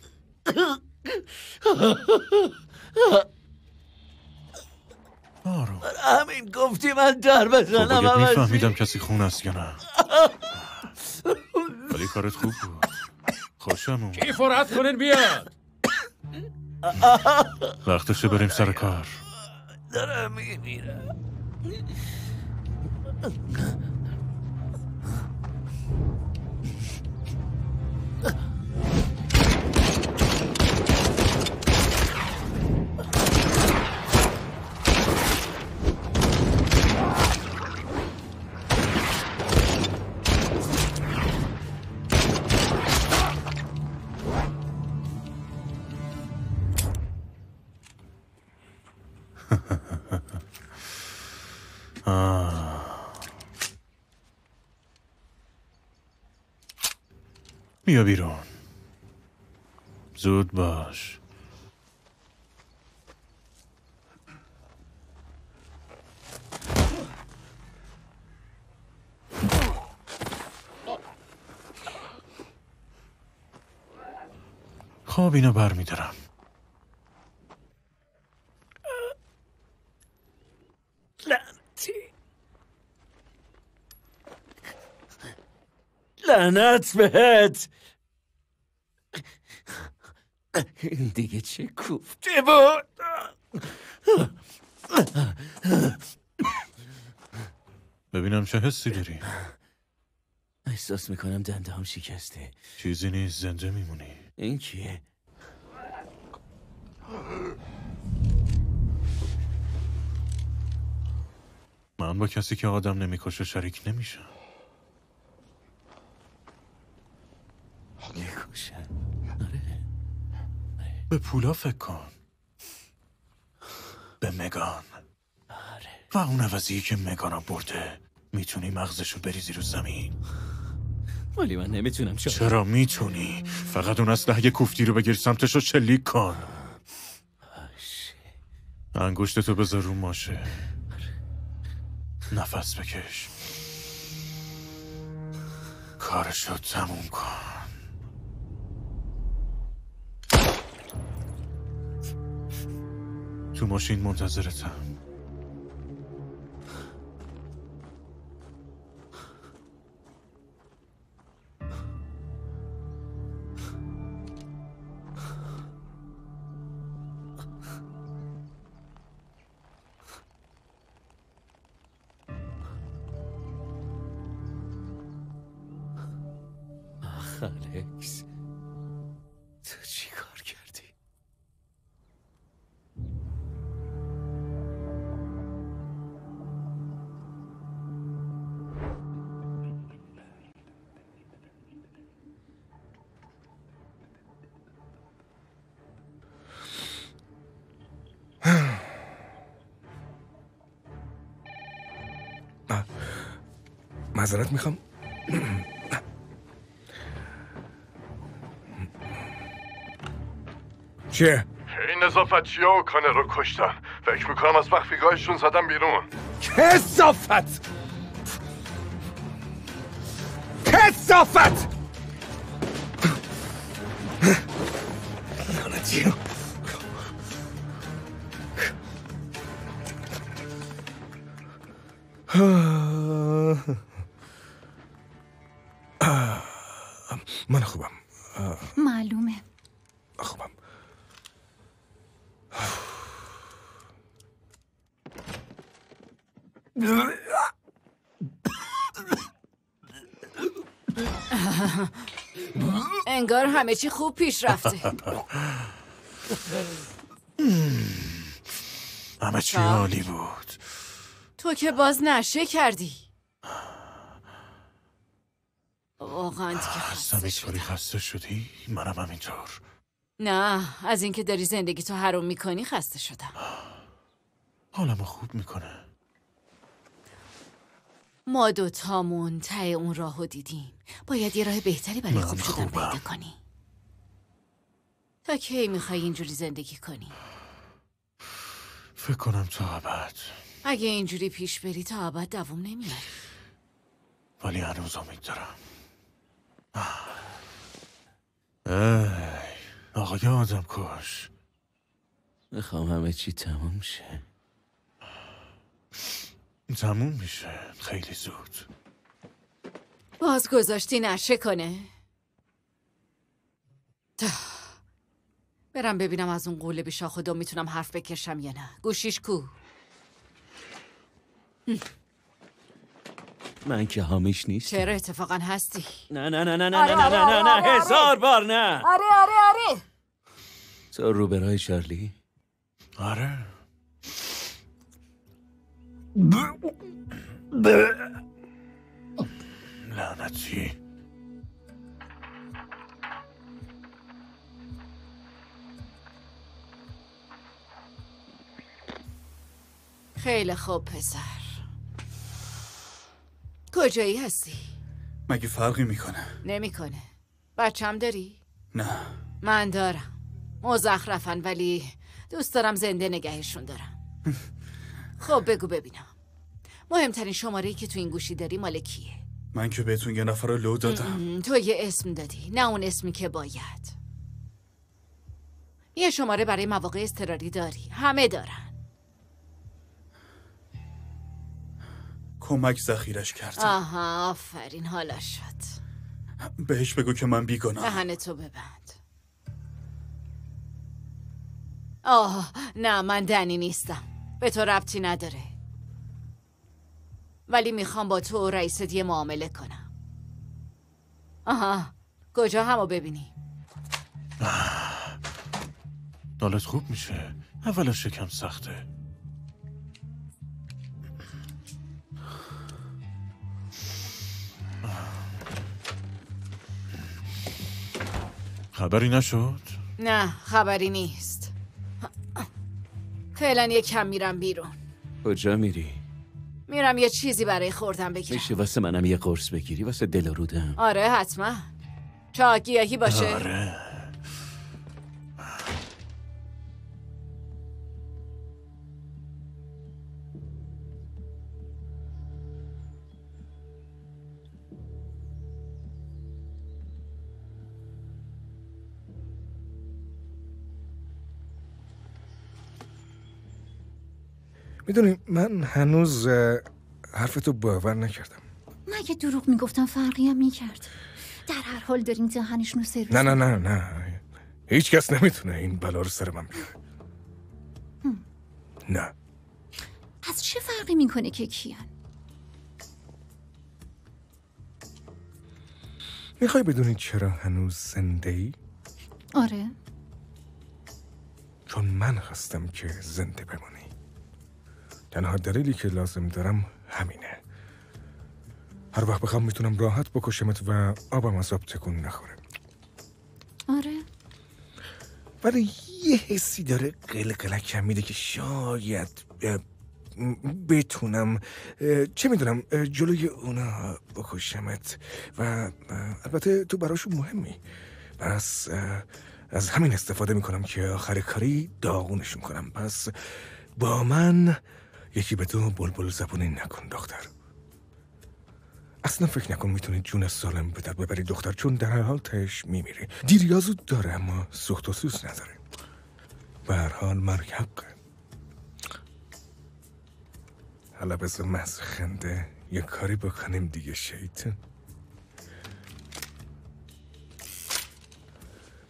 آروم. همین گفتی من در بزنم. خب باید میفهمیدم کسی خون است یا نه. ولی کارت خوب بود. خوشم اومد. کی فرات کنین بیاد. وقتشه بریم سر کار. دارم میمیرم. بیا بیرون. زود باش. خب اینو بر میدارم. لعنت بهت. این دیگه چه کوفته بود؟ ببینم چه حسی داری. احساس میکنم دنده هم شکسته. چیزی نیست، زنده میمونی. این کیه؟ من با کسی که آدم نمیکشه شریک نمیشم. میکشن؟ آره. به پولا فکر کن. به مگان. آره. و اون عوضی که مگانا برده میتونی مغزشو بریزی رو زمین. ولی من نمیتونم. چرا میتونی؟ فقط اون اسلحه کوفتی رو بگیر سمتشو شلیک کن. انگشتتو بذار رو ماشه. نفس بکش. کارشو تموم کن. تو ماشین منتظرتم. الکس، تو چی کار کردی؟ معذرت میخوام. چیه؟ این نظافتچی‌ها و کانر رو کشتن. فکر میکنم از مخفیگاهشون زدن بیرون. کثافت! کثافت! لعنتی. من خوبم. معلومه. خوبم. انگار همه چی خوب پیش رفته. همه چی عالی بود. تو که باز نشه کردی. واقعا دیگه خسته شدم. خسته شدی؟ منم همینطور. نه، از اینکه داری زندگی تو حروم میکنی خسته شدم. حالمو خوب میکنه. ما دوتامون ته اون راهو دیدیم. باید یه راه بهتری برای خوب شدن پیدا کنی. تا کی میخوای اینجوری زندگی کنی؟ فکر کنم تا ابد. اگه اینجوری پیش بری تا ابد دوام نمیاری. ولی هنوز امید دارم. آقای آدم کش، میخوام همه چی تموم شه. تموم میشه خیلی زود. باز گذاشتی نشه کنه. برم ببینم از اون قوله بیشا خدا میتونم حرف بکشم یا نه. گوشیش کو؟ من که حامیش نیست. چرا اتفاقا هستی؟ نه نه نه نه نه نه نه نه نه 1000 بار نه. آره تو روبرای شارلی؟ آره. لعنتی. خیلی خوب پسر. کجایی هستی؟ مگه فرقی میکنه؟ نمیکنه. بچم داری؟ نه. من دارم. مزخرفن ولی دوست دارم زنده نگهشون دارم. خب بگو ببینم. مهمترین شماره‌ای که تو این گوشی داری مال کیه؟ من که بهتون یه نفر رو لو دادم. تو یه اسم دادی، نه اون اسمی که باید. یه شماره برای مواقع اضطراری داری. همه دارن. کمک ذخیرش کردم. آها آفرین، حالا شد. بهش بگو که من بیگناهم. دهنتو ببند. نه من دنی نیستم. به تو ربطی نداره. ولی میخوام با تو و رئیست یه معامله کنم. کجا همو ببینی؟ حالت خوب میشه. اولا شکم سخته. خبری نشد؟ نه خبری نیست. فعلا یه کم میرم بیرون. کجا میری؟ میرم یه چیزی برای خوردن بگیرم. میشه واسه منم یه قرص بگیری واسه دل و رودم؟ آره حتما. چاک گیاهی باشه؟ آره. میدونی من هنوز حرفتو باور نکردم. مگه دروغ میگفتم فرقی هم میکرد؟ در هر حال داریم دهنشون رو سرویس. نه هیچ کس نمیتونه این بلا رو سر من بیاره. نه. از چه فرقی میکنه که کیان؟ میخوای بدونی چرا هنوز زنده ای؟ آره. چون من هستم که زنده بمونی. تنها دلیلی که لازم دارم همینه. هر وقت بخوام میتونم راحت بکشمت و آبم از آب تکون نخوره. آره. ولی یه حسی داره قلقلکم میده که شاید بتونم چه میدونم جلوی اونا بکشمت و البته تو براشون مهمی. پس از همین استفاده میکنم که آخر کاری داغونشون کنم. پس با من یکی به تو بلبل زبونی نکن دختر. اصلا فکر نکن میتونی جون سالم به در ببری دختر، چون در هر حال تهش میمیری. دیر یا زود داره اما سوخت و سوز نداره. به هر حال مرگ حقه. حالا بذار محض خنده یه کاری بکنیم دیگه شیطان.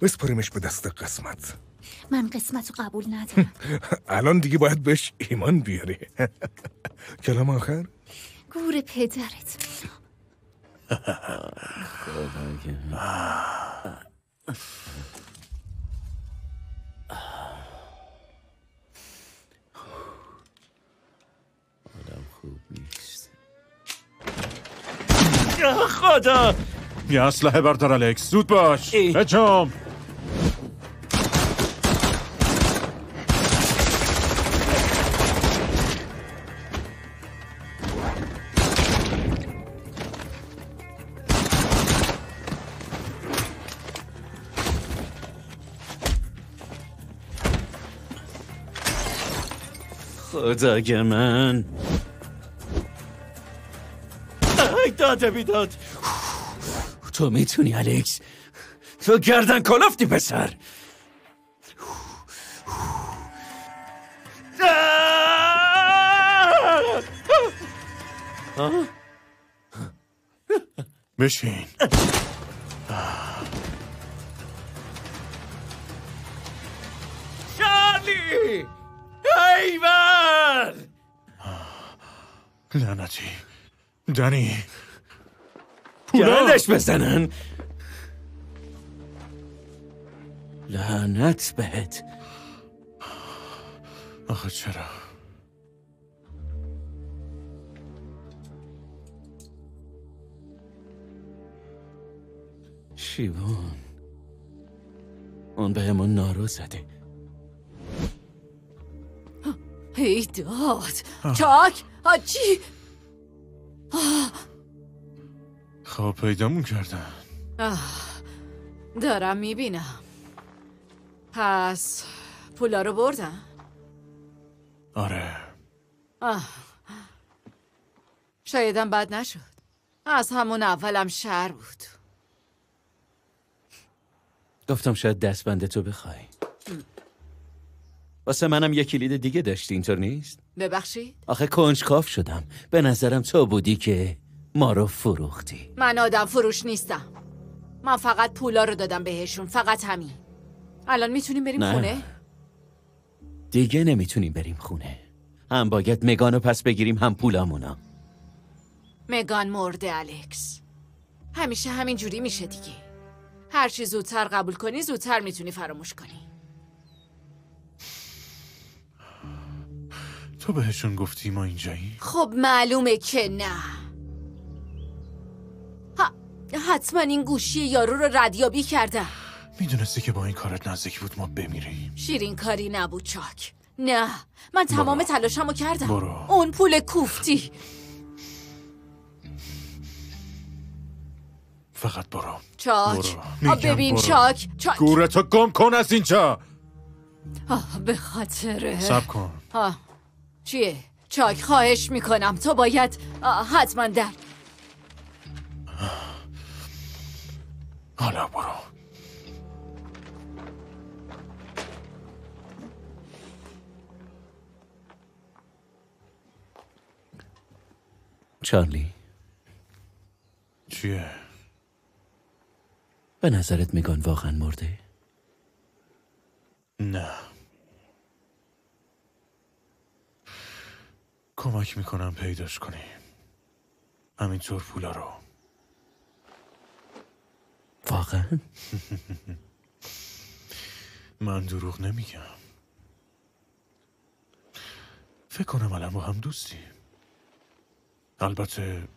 بسپاریمش به دست قسمت. من قسمت رو قبول ندارم. الان دیگه باید بهش ایمان بیاری. کلام آخر؟ گور پدرت. آدم خوب نیست. خدا! یه اسلحه بردار الکس، زود باش. هجوم! خدای من. ای داده بیداد. تو میتونی الکس. تو گردن کلفتی پسر. بشین. چارلی! ایوان! لعنتی دنی گردش بزنن. لعنت بهت. آخه چرا؟ شیوان اون بهمون نارو زده. ای داد چاک آجی. خب پیدامون کردن. دارم میبینم. پس پولا رو بردن؟ آره. شایدم بد نشد. از همون اولم شر بود. گفتم شاید دستبند تو بخوای. واسه منم یه کلید دیگه داشتی، اینطور نیست؟ ببخشید؟ آخه کنجکاو شدم. به نظرم تو بودی که ما رو فروختی. من آدم فروش نیستم. من فقط پولا رو دادم بهشون، فقط همین. الان میتونیم بریم خونه؟ دیگه نمیتونیم بریم خونه. هم باید مگانو پس بگیریم هم پولامونا. مگان مرده الکس. همیشه همین جوری میشه دیگه. هر چی زودتر قبول کنی زودتر میتونی فراموش کنی. تو بهشون گفتی ما اینجایی؟ خب معلومه که نه. حتما این گوشی یارو رو ردیابی کردن. میدونستی که با این کارت نزدیک بود ما بمیریم. شیرین کاری نبود چاک. نه، من تمام تلاشمو کردم. برو. اون پول کوفتی. فقط برو. چاک. میگم ببین برو. چاک. گورتو گم کن از اینجا. به خاطر صبر کن. چیه؟ چاک خواهش میکنم تو باید حتما در. حالا برو. چارلی، چیه؟ به نظرت میگان واقعا مرده؟ نه. کمک میکنم پیداش کنی. همینطور پولا رو. واقعا؟ من دروغ نمیگم. فکر کنم الان با هم دوستیم. البته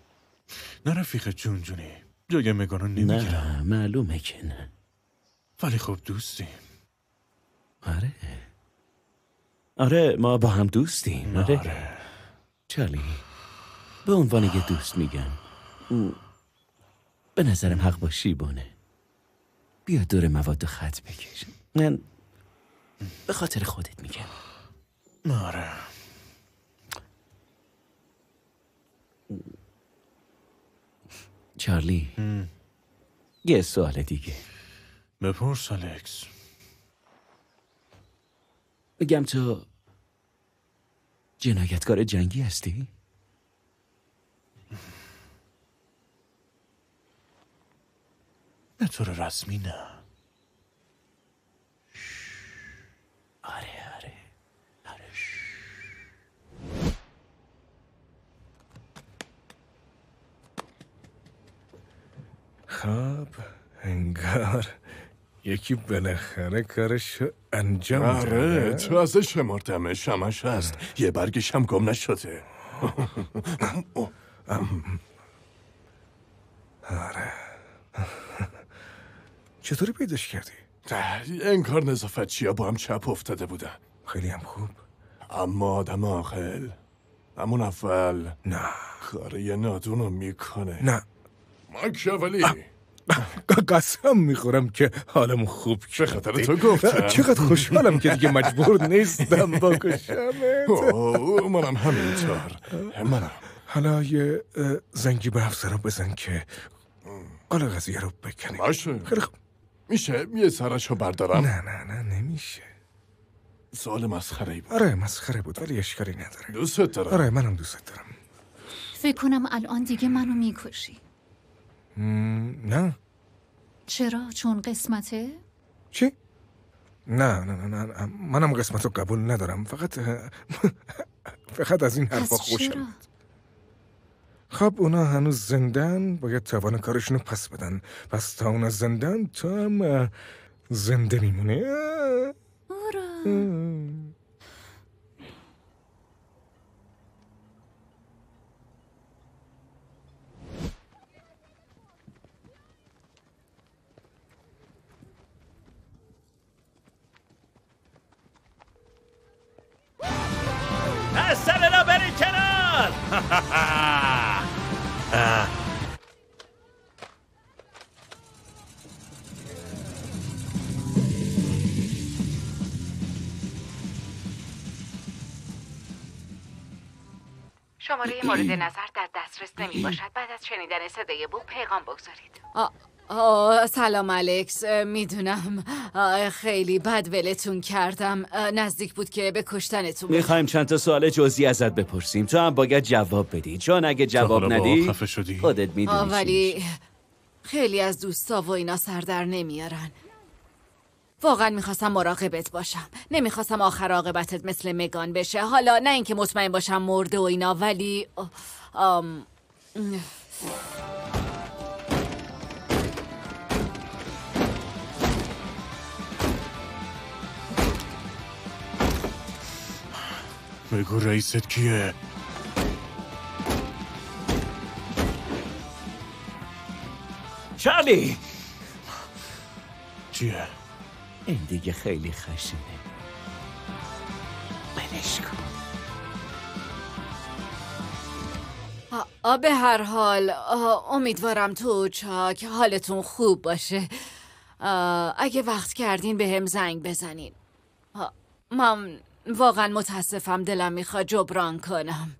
نه رفیق جون جونی. جای مگانو نمیگیرم. نه معلومه که نه. ولی خب دوستیم. آره ما با هم دوستیم. آره. چارلی، به عنوان یه دوست میگم به نظرم حق با شیبونه. بیا دور مواد خط بکش. من به خاطر خودت میگم. آره. چارلی، یه سوال دیگه. بپرس الکس. بگم تو جنایتکار جنگی هستی؟ به طور رسمی نه. آره. خب انگار یکی بالاخره کارشو انجام داده. آره تازه شمردمش همش هست. یه برگش هم گم نشده. آره. چطوری پیداش کردی؟ انگار نظافتچی‌ها با هم چپ افتاده بودن. خیلی هم خوب. اما آدم عاقل همون اول نه کار یه نادونو میکنه. نه ماکیاولی. قسم میخورم که حالم خوب شد. به خاطر تو گفتم. چقدر خوشحالم که دیگه مجبور نیستم بکشمت. منم همینطور. منم. حالا یه زنگی به افسرا بزن که قال قضیه رو بکنیم. باشه. خیلی خوب. میشه یه سرشو بردارم؟ نه نمیشه. سوال مسخره‌ای بود. آره مسخره بود ولی اشکالی نداره. دوست دارم. آره منم دوست دارم. فکر کنم الان دیگه منو میکشی. نه. چرا؟ چون قسمته؟ چی؟ نه منم قسمتو قبول ندارم. فقط از این حرفا خوشم. خب اونا هنوز زندن، باید توان کارشونو پس بدن. پس تا اونا زندن تو هم زنده میمونه. سر را بری کنار. شماره مورد نظر در دسترس نمی باشد. بعد از شنیدن صدای بوق پیغام بگذارید. سلام الکس. میدونم خیلی بد ولتون کردم. نزدیک بود که به کشتنتون. میخوایم چند تا سوال جزئی ازت بپرسیم. تو هم باید جواب بدی، چون اگه جواب ندی خودت میدونی. ولی خیلی از دوستا و اینا سر در نمیارن. واقعا میخواستم مراقبت باشم. نمیخواستم آخر عاقبتت مثل مگان بشه. حالا نه اینکه مطمئن باشم مرده و اینا، ولی بگو رئیست کیه؟ چارلی! چیه؟ این دیگه خیلی خشنه. ولش کن. به هر حال امیدوارم تو و چاک حالتون خوب باشه. اگه وقت کردین به هم زنگ بزنین. من واقعا متاسفم، دلم میخواد جبران کنم.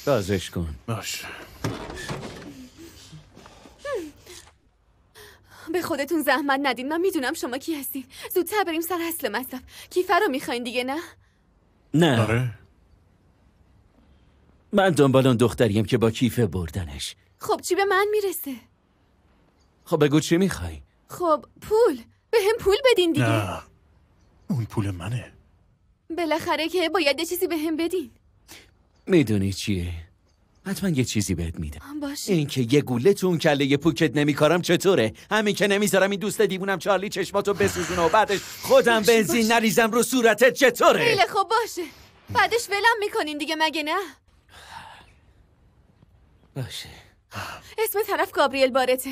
بازش کن. باشه. به خودتون زحمت ندین، من میدونم شما کی هستین. زودتر بریم سر اصل مطلب. کیفه رو میخواین دیگه نه؟ نه. آره. من دنبال اون دختریم که با کیفه بردنش. خب چی به من میرسه؟ خب بگو چی میخوای؟ خب پول. به هم پول بدین دیگه. نه اون پول منه. بالاخره که باید یه چیزی به هم بدین. میدونی چیه؟ حتما یه چیزی بهت میدم. باشه. این که یه گوله تو اون کله یه پوکت نمیکارم چطوره؟ همین که نمیذارم این دوست دیوونم چارلی چشماتو بسوزونه و بعدش خودم بنزین نریزم رو صورتت چطوره؟ خیلی خوب باشه. بعدش ولم میکنین دیگه مگه نه؟ باشه. اسم طرف گابریل بارته.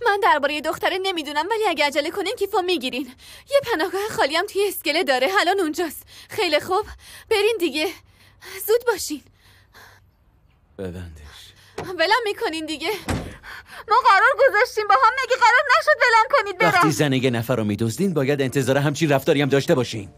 من درباره دختره نمیدونم، ولی اگه عجله کنین کیفو میگیرین. یه پناهگاه خالی هم توی اسکله داره، الان اونجاست. خیلی خوب برین دیگه، زود باشین. ببندش. ولم میکنین دیگه. ما قرار گذاشتیم با هم، مگه قرار نشد ولم کنید برم؟ وقتی زن یه نفر رو میدزدین باید انتظار همچین رفتاری هم داشته باشین.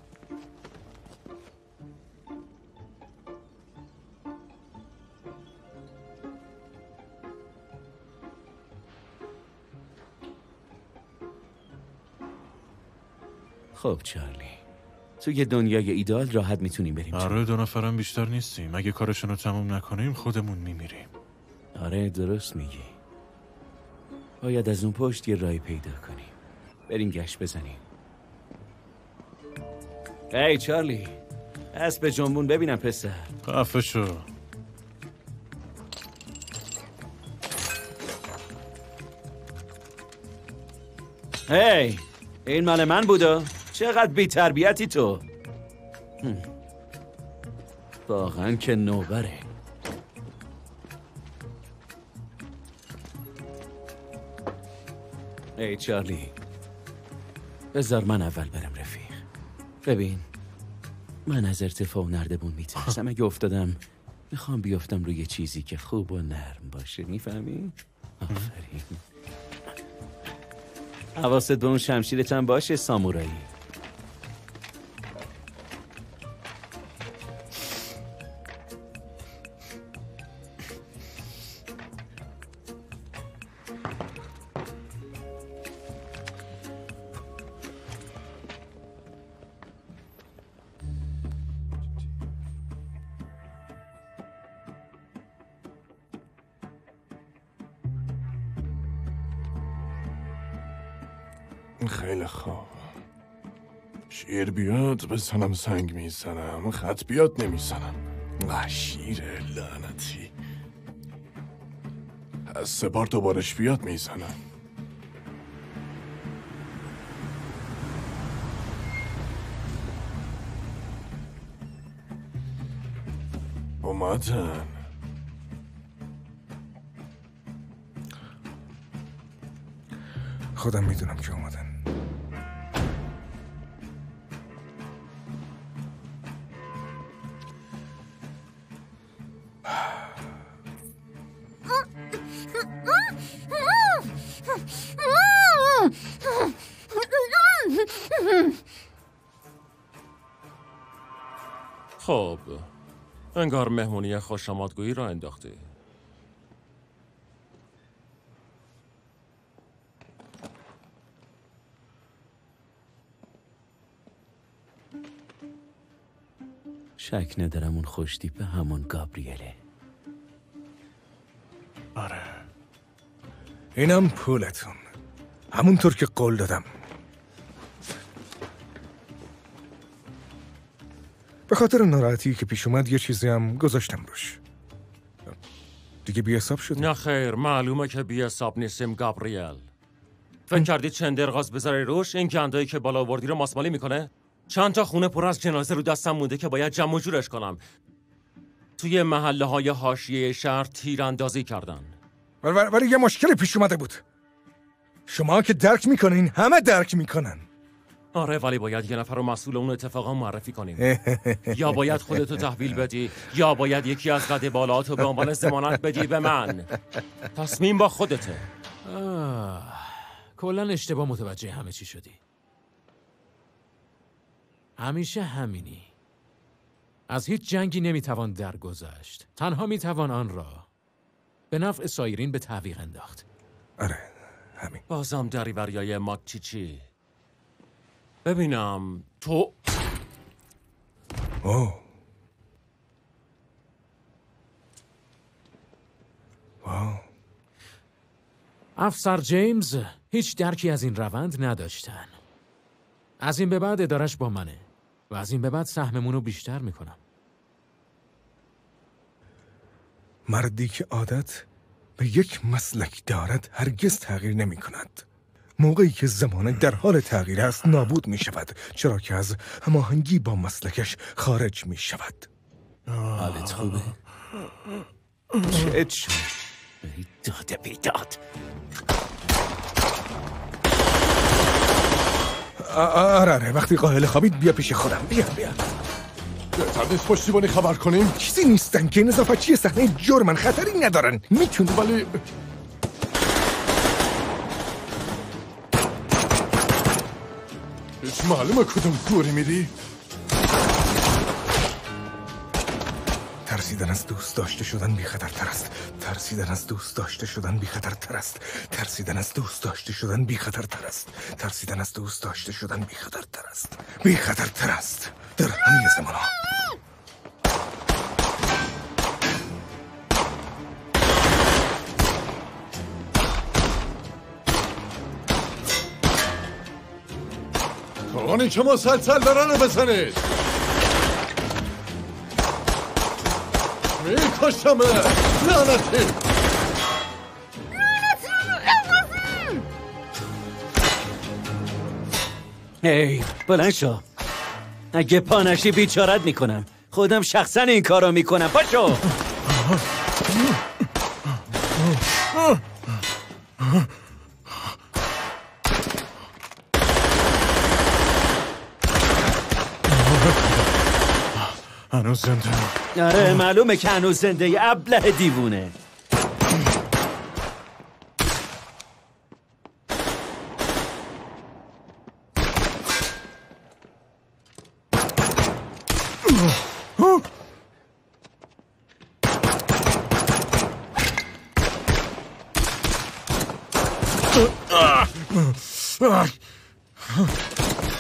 خب چارلی، تو یه دنیای ایدال راحت میتونیم بریم. آره 2 نفرم بیشتر نیستیم. اگه کارشون رو تموم نکنیم خودمون میمیریم. آره درست میگی. باید از اون پشت یه راهی پیدا کنیم. بریم گشت بزنیم. ای چارلی، اسب جنبون ببینم پسر. خفه شو. هی این مال من بودا؟ چقدر بی تربیتی تو. واقعا که نوبره. ای چارلی، بذار من اول برم رفیق. ببین من از ارتفاع و نردبون میترسم. اگه افتادم میخوام بیافتم روی چیزی که خوب و نرم باشه. میفهمی؟ آفرین. حواست به اون شمشیرت هم باشه سامورایی. خیلی خوب. شیر بیاد بزنم سنگ میزنم، خط بیاد نمیزنم. شیر لعنتی. از 3 بار دوبارش بیاد میزنم. اومدن. خودم میدونم که اومدن. خب انگار مهمونی خوش آمدگویی را انداختی. شک ندارم اون خوشتیپه همون گابریله. آره. اینم پولتون، همونطور که قول دادم. به خاطر ناراحتی که پیش اومد یه چیزی هم گذاشتم روش. دیگه بی حساب شد؟ نه خیر، معلومه که بی حساب نیستیم گابریل. فکر کردی چندرغاز بذاری روش؟ این گندایی که بالا آوردی رو ماسمالی میکنه؟ چند تا خونه پر از جنازه رو دستم مونده که باید جمع و جورش کنم. توی محله های حاشیه شهر تیراندازی کردن. ولی یه مشکلی پیش اومده بود. شما که درک میکنین همه درک میکنن. آره ولی باید یه نفر رو مسئول اون اتفاقا معرفی کنیم. یا باید خودتو تحویل بدی یا باید یکی از قد بالاتو به عنوان ضمانت بدی به من. تصمیم با خودته. کلا اشتباه متوجه همه چی شدی. همیشه همینی. از هیچ جنگی نمیتوان درگذشت. تنها میتوان آن را به نفع سایرین به تعویق انداخت. آره همین. بازم دریوریای ماکچیچی. ببینم تو واو. افسر جیمز هیچ درکی از این روند نداشتن. از این به بعد ادارش با منه و از این به بعد سهممون رو بیشتر میکنم. مردی که عادت به یک مسلک دارد هرگز تغییر نمی کند. موقعی که زمانه در حال تغییر است نابود می شود، چرا که از هماهنگی با مسلکش خارج می شود. حالت خوبه؟ چه شد؟ داد بیداد. آره وقتی قاهل خوابید بیا پیش خودم. بیا بهتر نیست پشتیبانی خبر کنیم؟ چیزی نیستن که نظافتچی صحنه جرمن، خطری ندارن. میتونی ولی هیچ معلومه کدوم گوری میری؟ ترسیدن از دوست داشته شدن بی خطرتر است. ترسیدن از دوست داشته شدن بی خطرتر است. ترسیدن از دوست داشته شدن بی خطرتر است. ترسیدن از دوست داشته شدن بی خطرتر است. بی خطرتر است در همه زمانها. آقانی که مسلسل دارن رو بزنید. میکشمه لعنتی. ای بلند شو. اگه پانشی بیچارت میکنم. خودم شخصا این کارو میکنم. پاشو. هنوز زنده. آره معلومه که هنوز زنده. ی ابله دیوونه.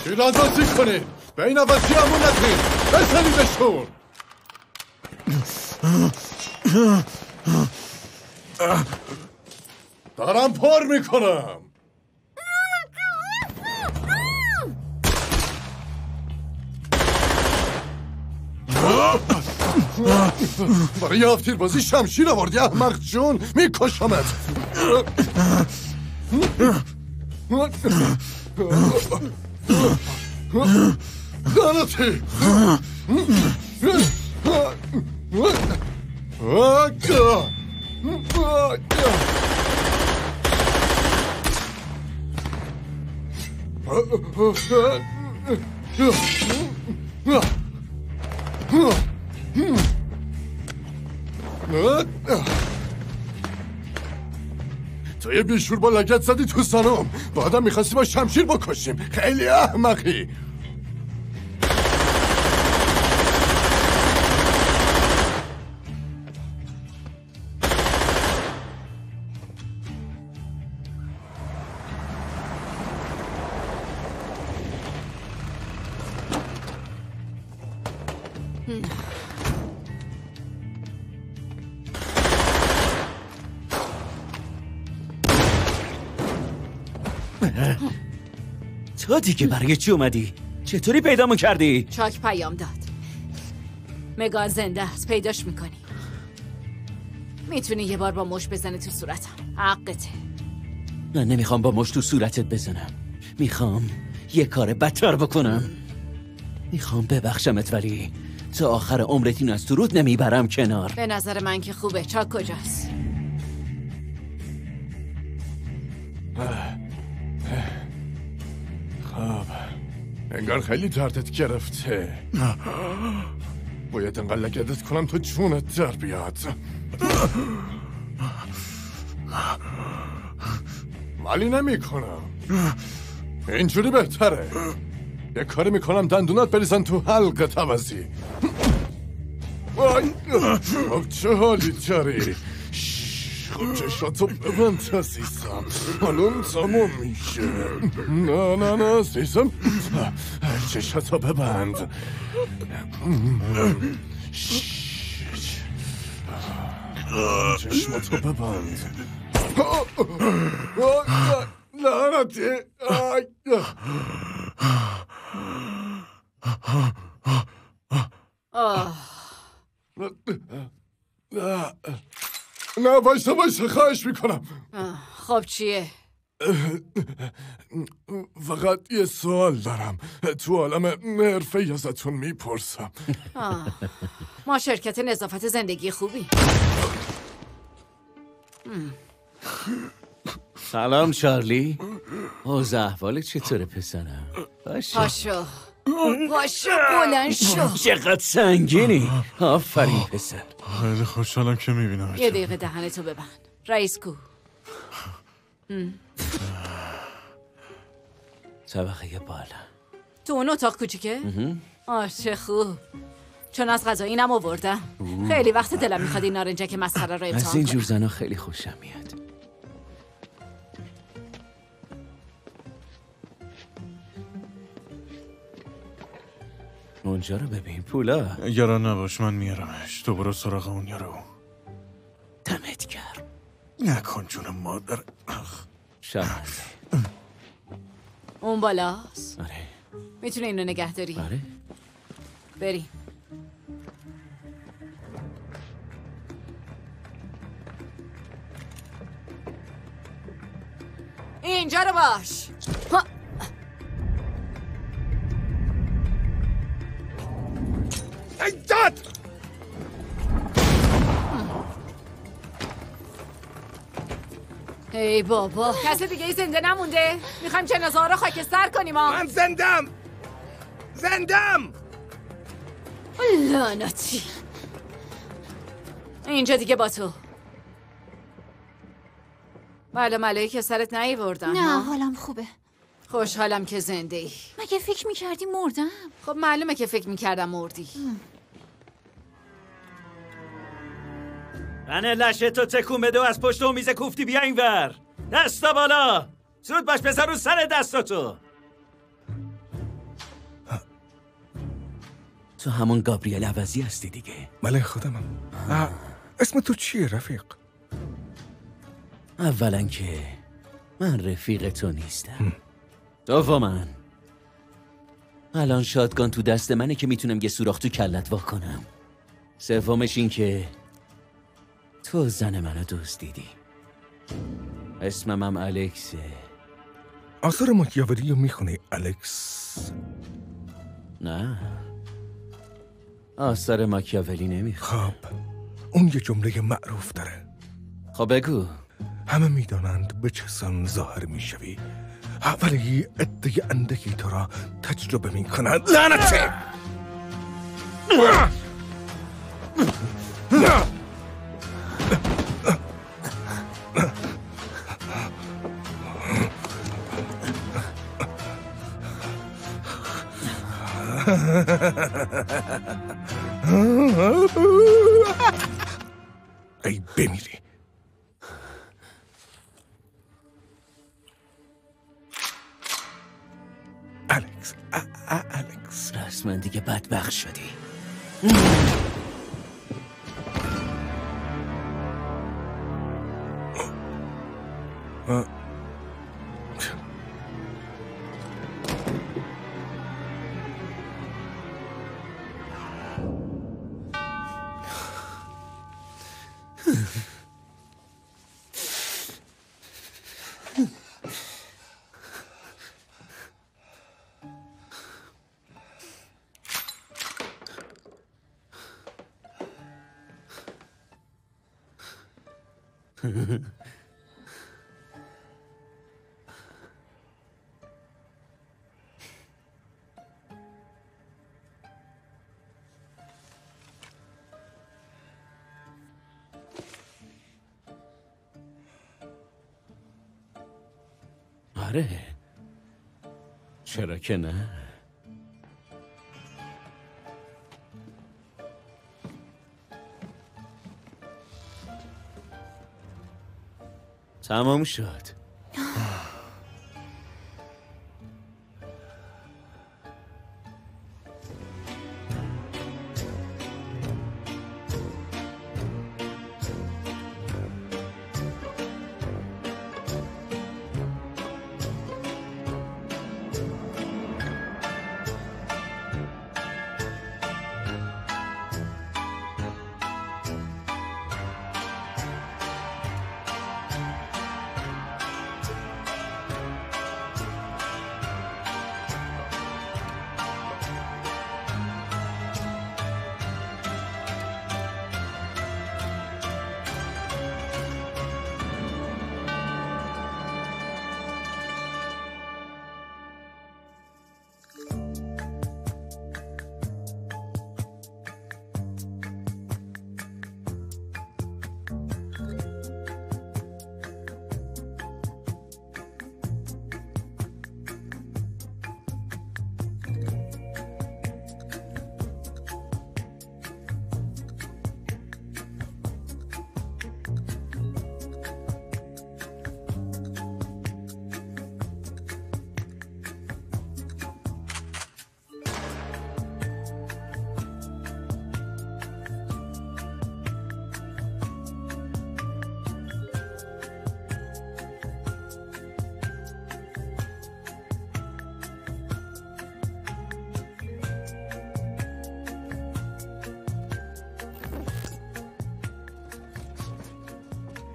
تیراندازی کنید. بین وزی همون ندید. بزنیدشون. دارم پر میکنم. برای افتیر بازی شمشیر آوردی احمق جون. میکشمت. لعنتی. تو یه بیشور با لگت زدی تو سنم. بعدم میخواستی با شمشیر بکشیم. خیلی احمقی. تو دیگه برای چی اومدی؟ چطوری پیدامو کردی؟ چاک پیام داد. مگان زنده است. پیداش میکنی. میتونی یه بار با مش بزنه تو صورتم. حقته. من نمیخوام با مش تو صورتت بزنم. میخوام یه کار بدتر بکنم. میخوام ببخشمت ولی تا آخر عمرت این از تو رود نمیبرم کنار. به نظر من که خوبه. چاک کجاست؟ انگار خیلی دردت گرفته. باید انقدر لگدت کنم تا جونت در بیاد. ولی نمی کنم. اینجوری بهتره. یه کاری میکنم دندونات بریزن تو حلقت عوضی. خب چه حالی داری؟ خب چشاتو ببند عزیزم. حالا تموم میشه. نه عزیزم، چشاتو ببند. چشماتو ببند. لعنتی. نه وایسا خواهش میکنم. خب چیه؟ فقط یه سوال دارم. تو عالم حرفه‌ای ازتون میپرسم. ما شرکت نظافت زندگی خوبی. سلام چارلی. اوضاع احوالت چطوره پسرم؟ پاشو بلند شو. چقدر سنگینی. آفرین پسر. خیلی خوشحالم که میبینم. یه دقیقه دهنتو ببند. رئیس کو؟ طبقه بالا. تو اون اتاق کوچیکه؟ چه خوب. چون از غذا اینم آوردم. خیلی وقت دلم میخواد این نارنجک مسخره رو امتحان کنم. از این جور زنا خیلی خوشم میاد. اونجا رو ببین پولا. نگران نباش، من میارمش. تو برو سراغ اون یارو. دمت گرم. نکن جون مادر. شرمنده. اون بالاست؟ آره. میتونه اینو نگه داری؟ آره. بریم. اینجا رو باش. ایجاد! ای بابا، کسی دیگه ای زنده نمونده؟ میخوایم جنازه ها رو خاکستر کنیم. من زندم. لعنتی. اینجا دیگه با تو. بله که سرت نیاوردن. نه حالم خوبه. خوشحالم که زنده ای. مگه فکر میکردی مردم؟ خب معلومه که فکر میکردم مردی. منه لشتو تکون بده و از پشت و میز کوفتی بیا این ور. دستا بالا. زود باش بزن رو سر دستاتو. تو همون گابریل عوضی هستی دیگه. بله خودمم. اسم تو چیه رفیق؟ اولا که من رفیق تو نیستم. دوما الان شاتگان تو دست منه که میتونم یه سوراخ تو کلت وا کنم. سومش این که تو زن منو دزدیدی. اسمم هم الکسه. آثار ماکیاولی رو میخونی الکس؟ نه آثار ماکیاولی نمیخونم. خب اون یه جمله معروف داره. خب بگو. همه میدانند به چه سان ظاهر میشوی، ولی عده اندکی تو را تجربه میکنند. لعنته! ای بمیری. الکس رسما دیگه بدبخت شدی. آره، چرا که نه؟ تمام شد.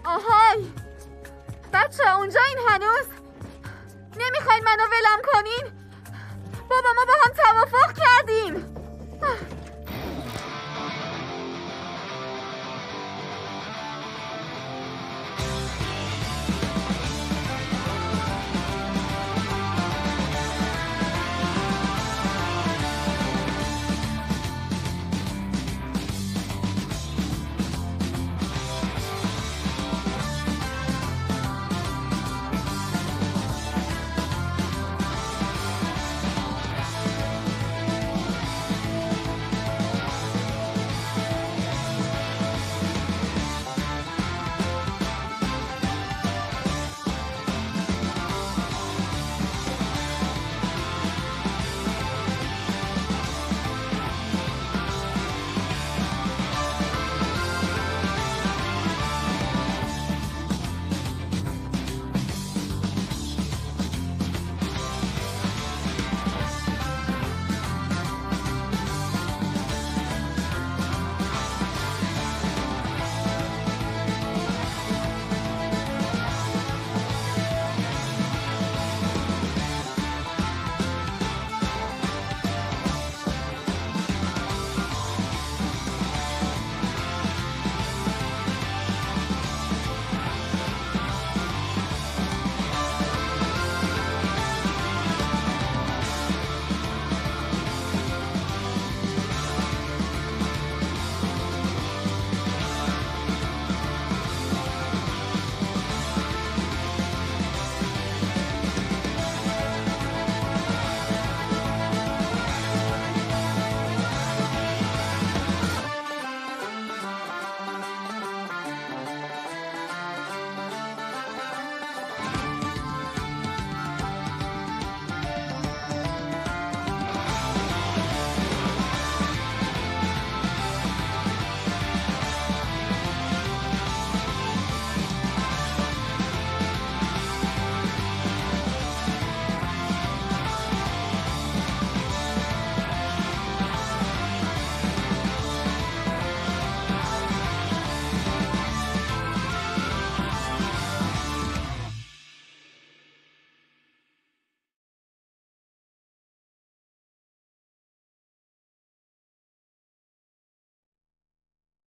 آهای بچه اونجا این هنوز نمیخواین منو ولم کنین؟ بابا ما با هم توافق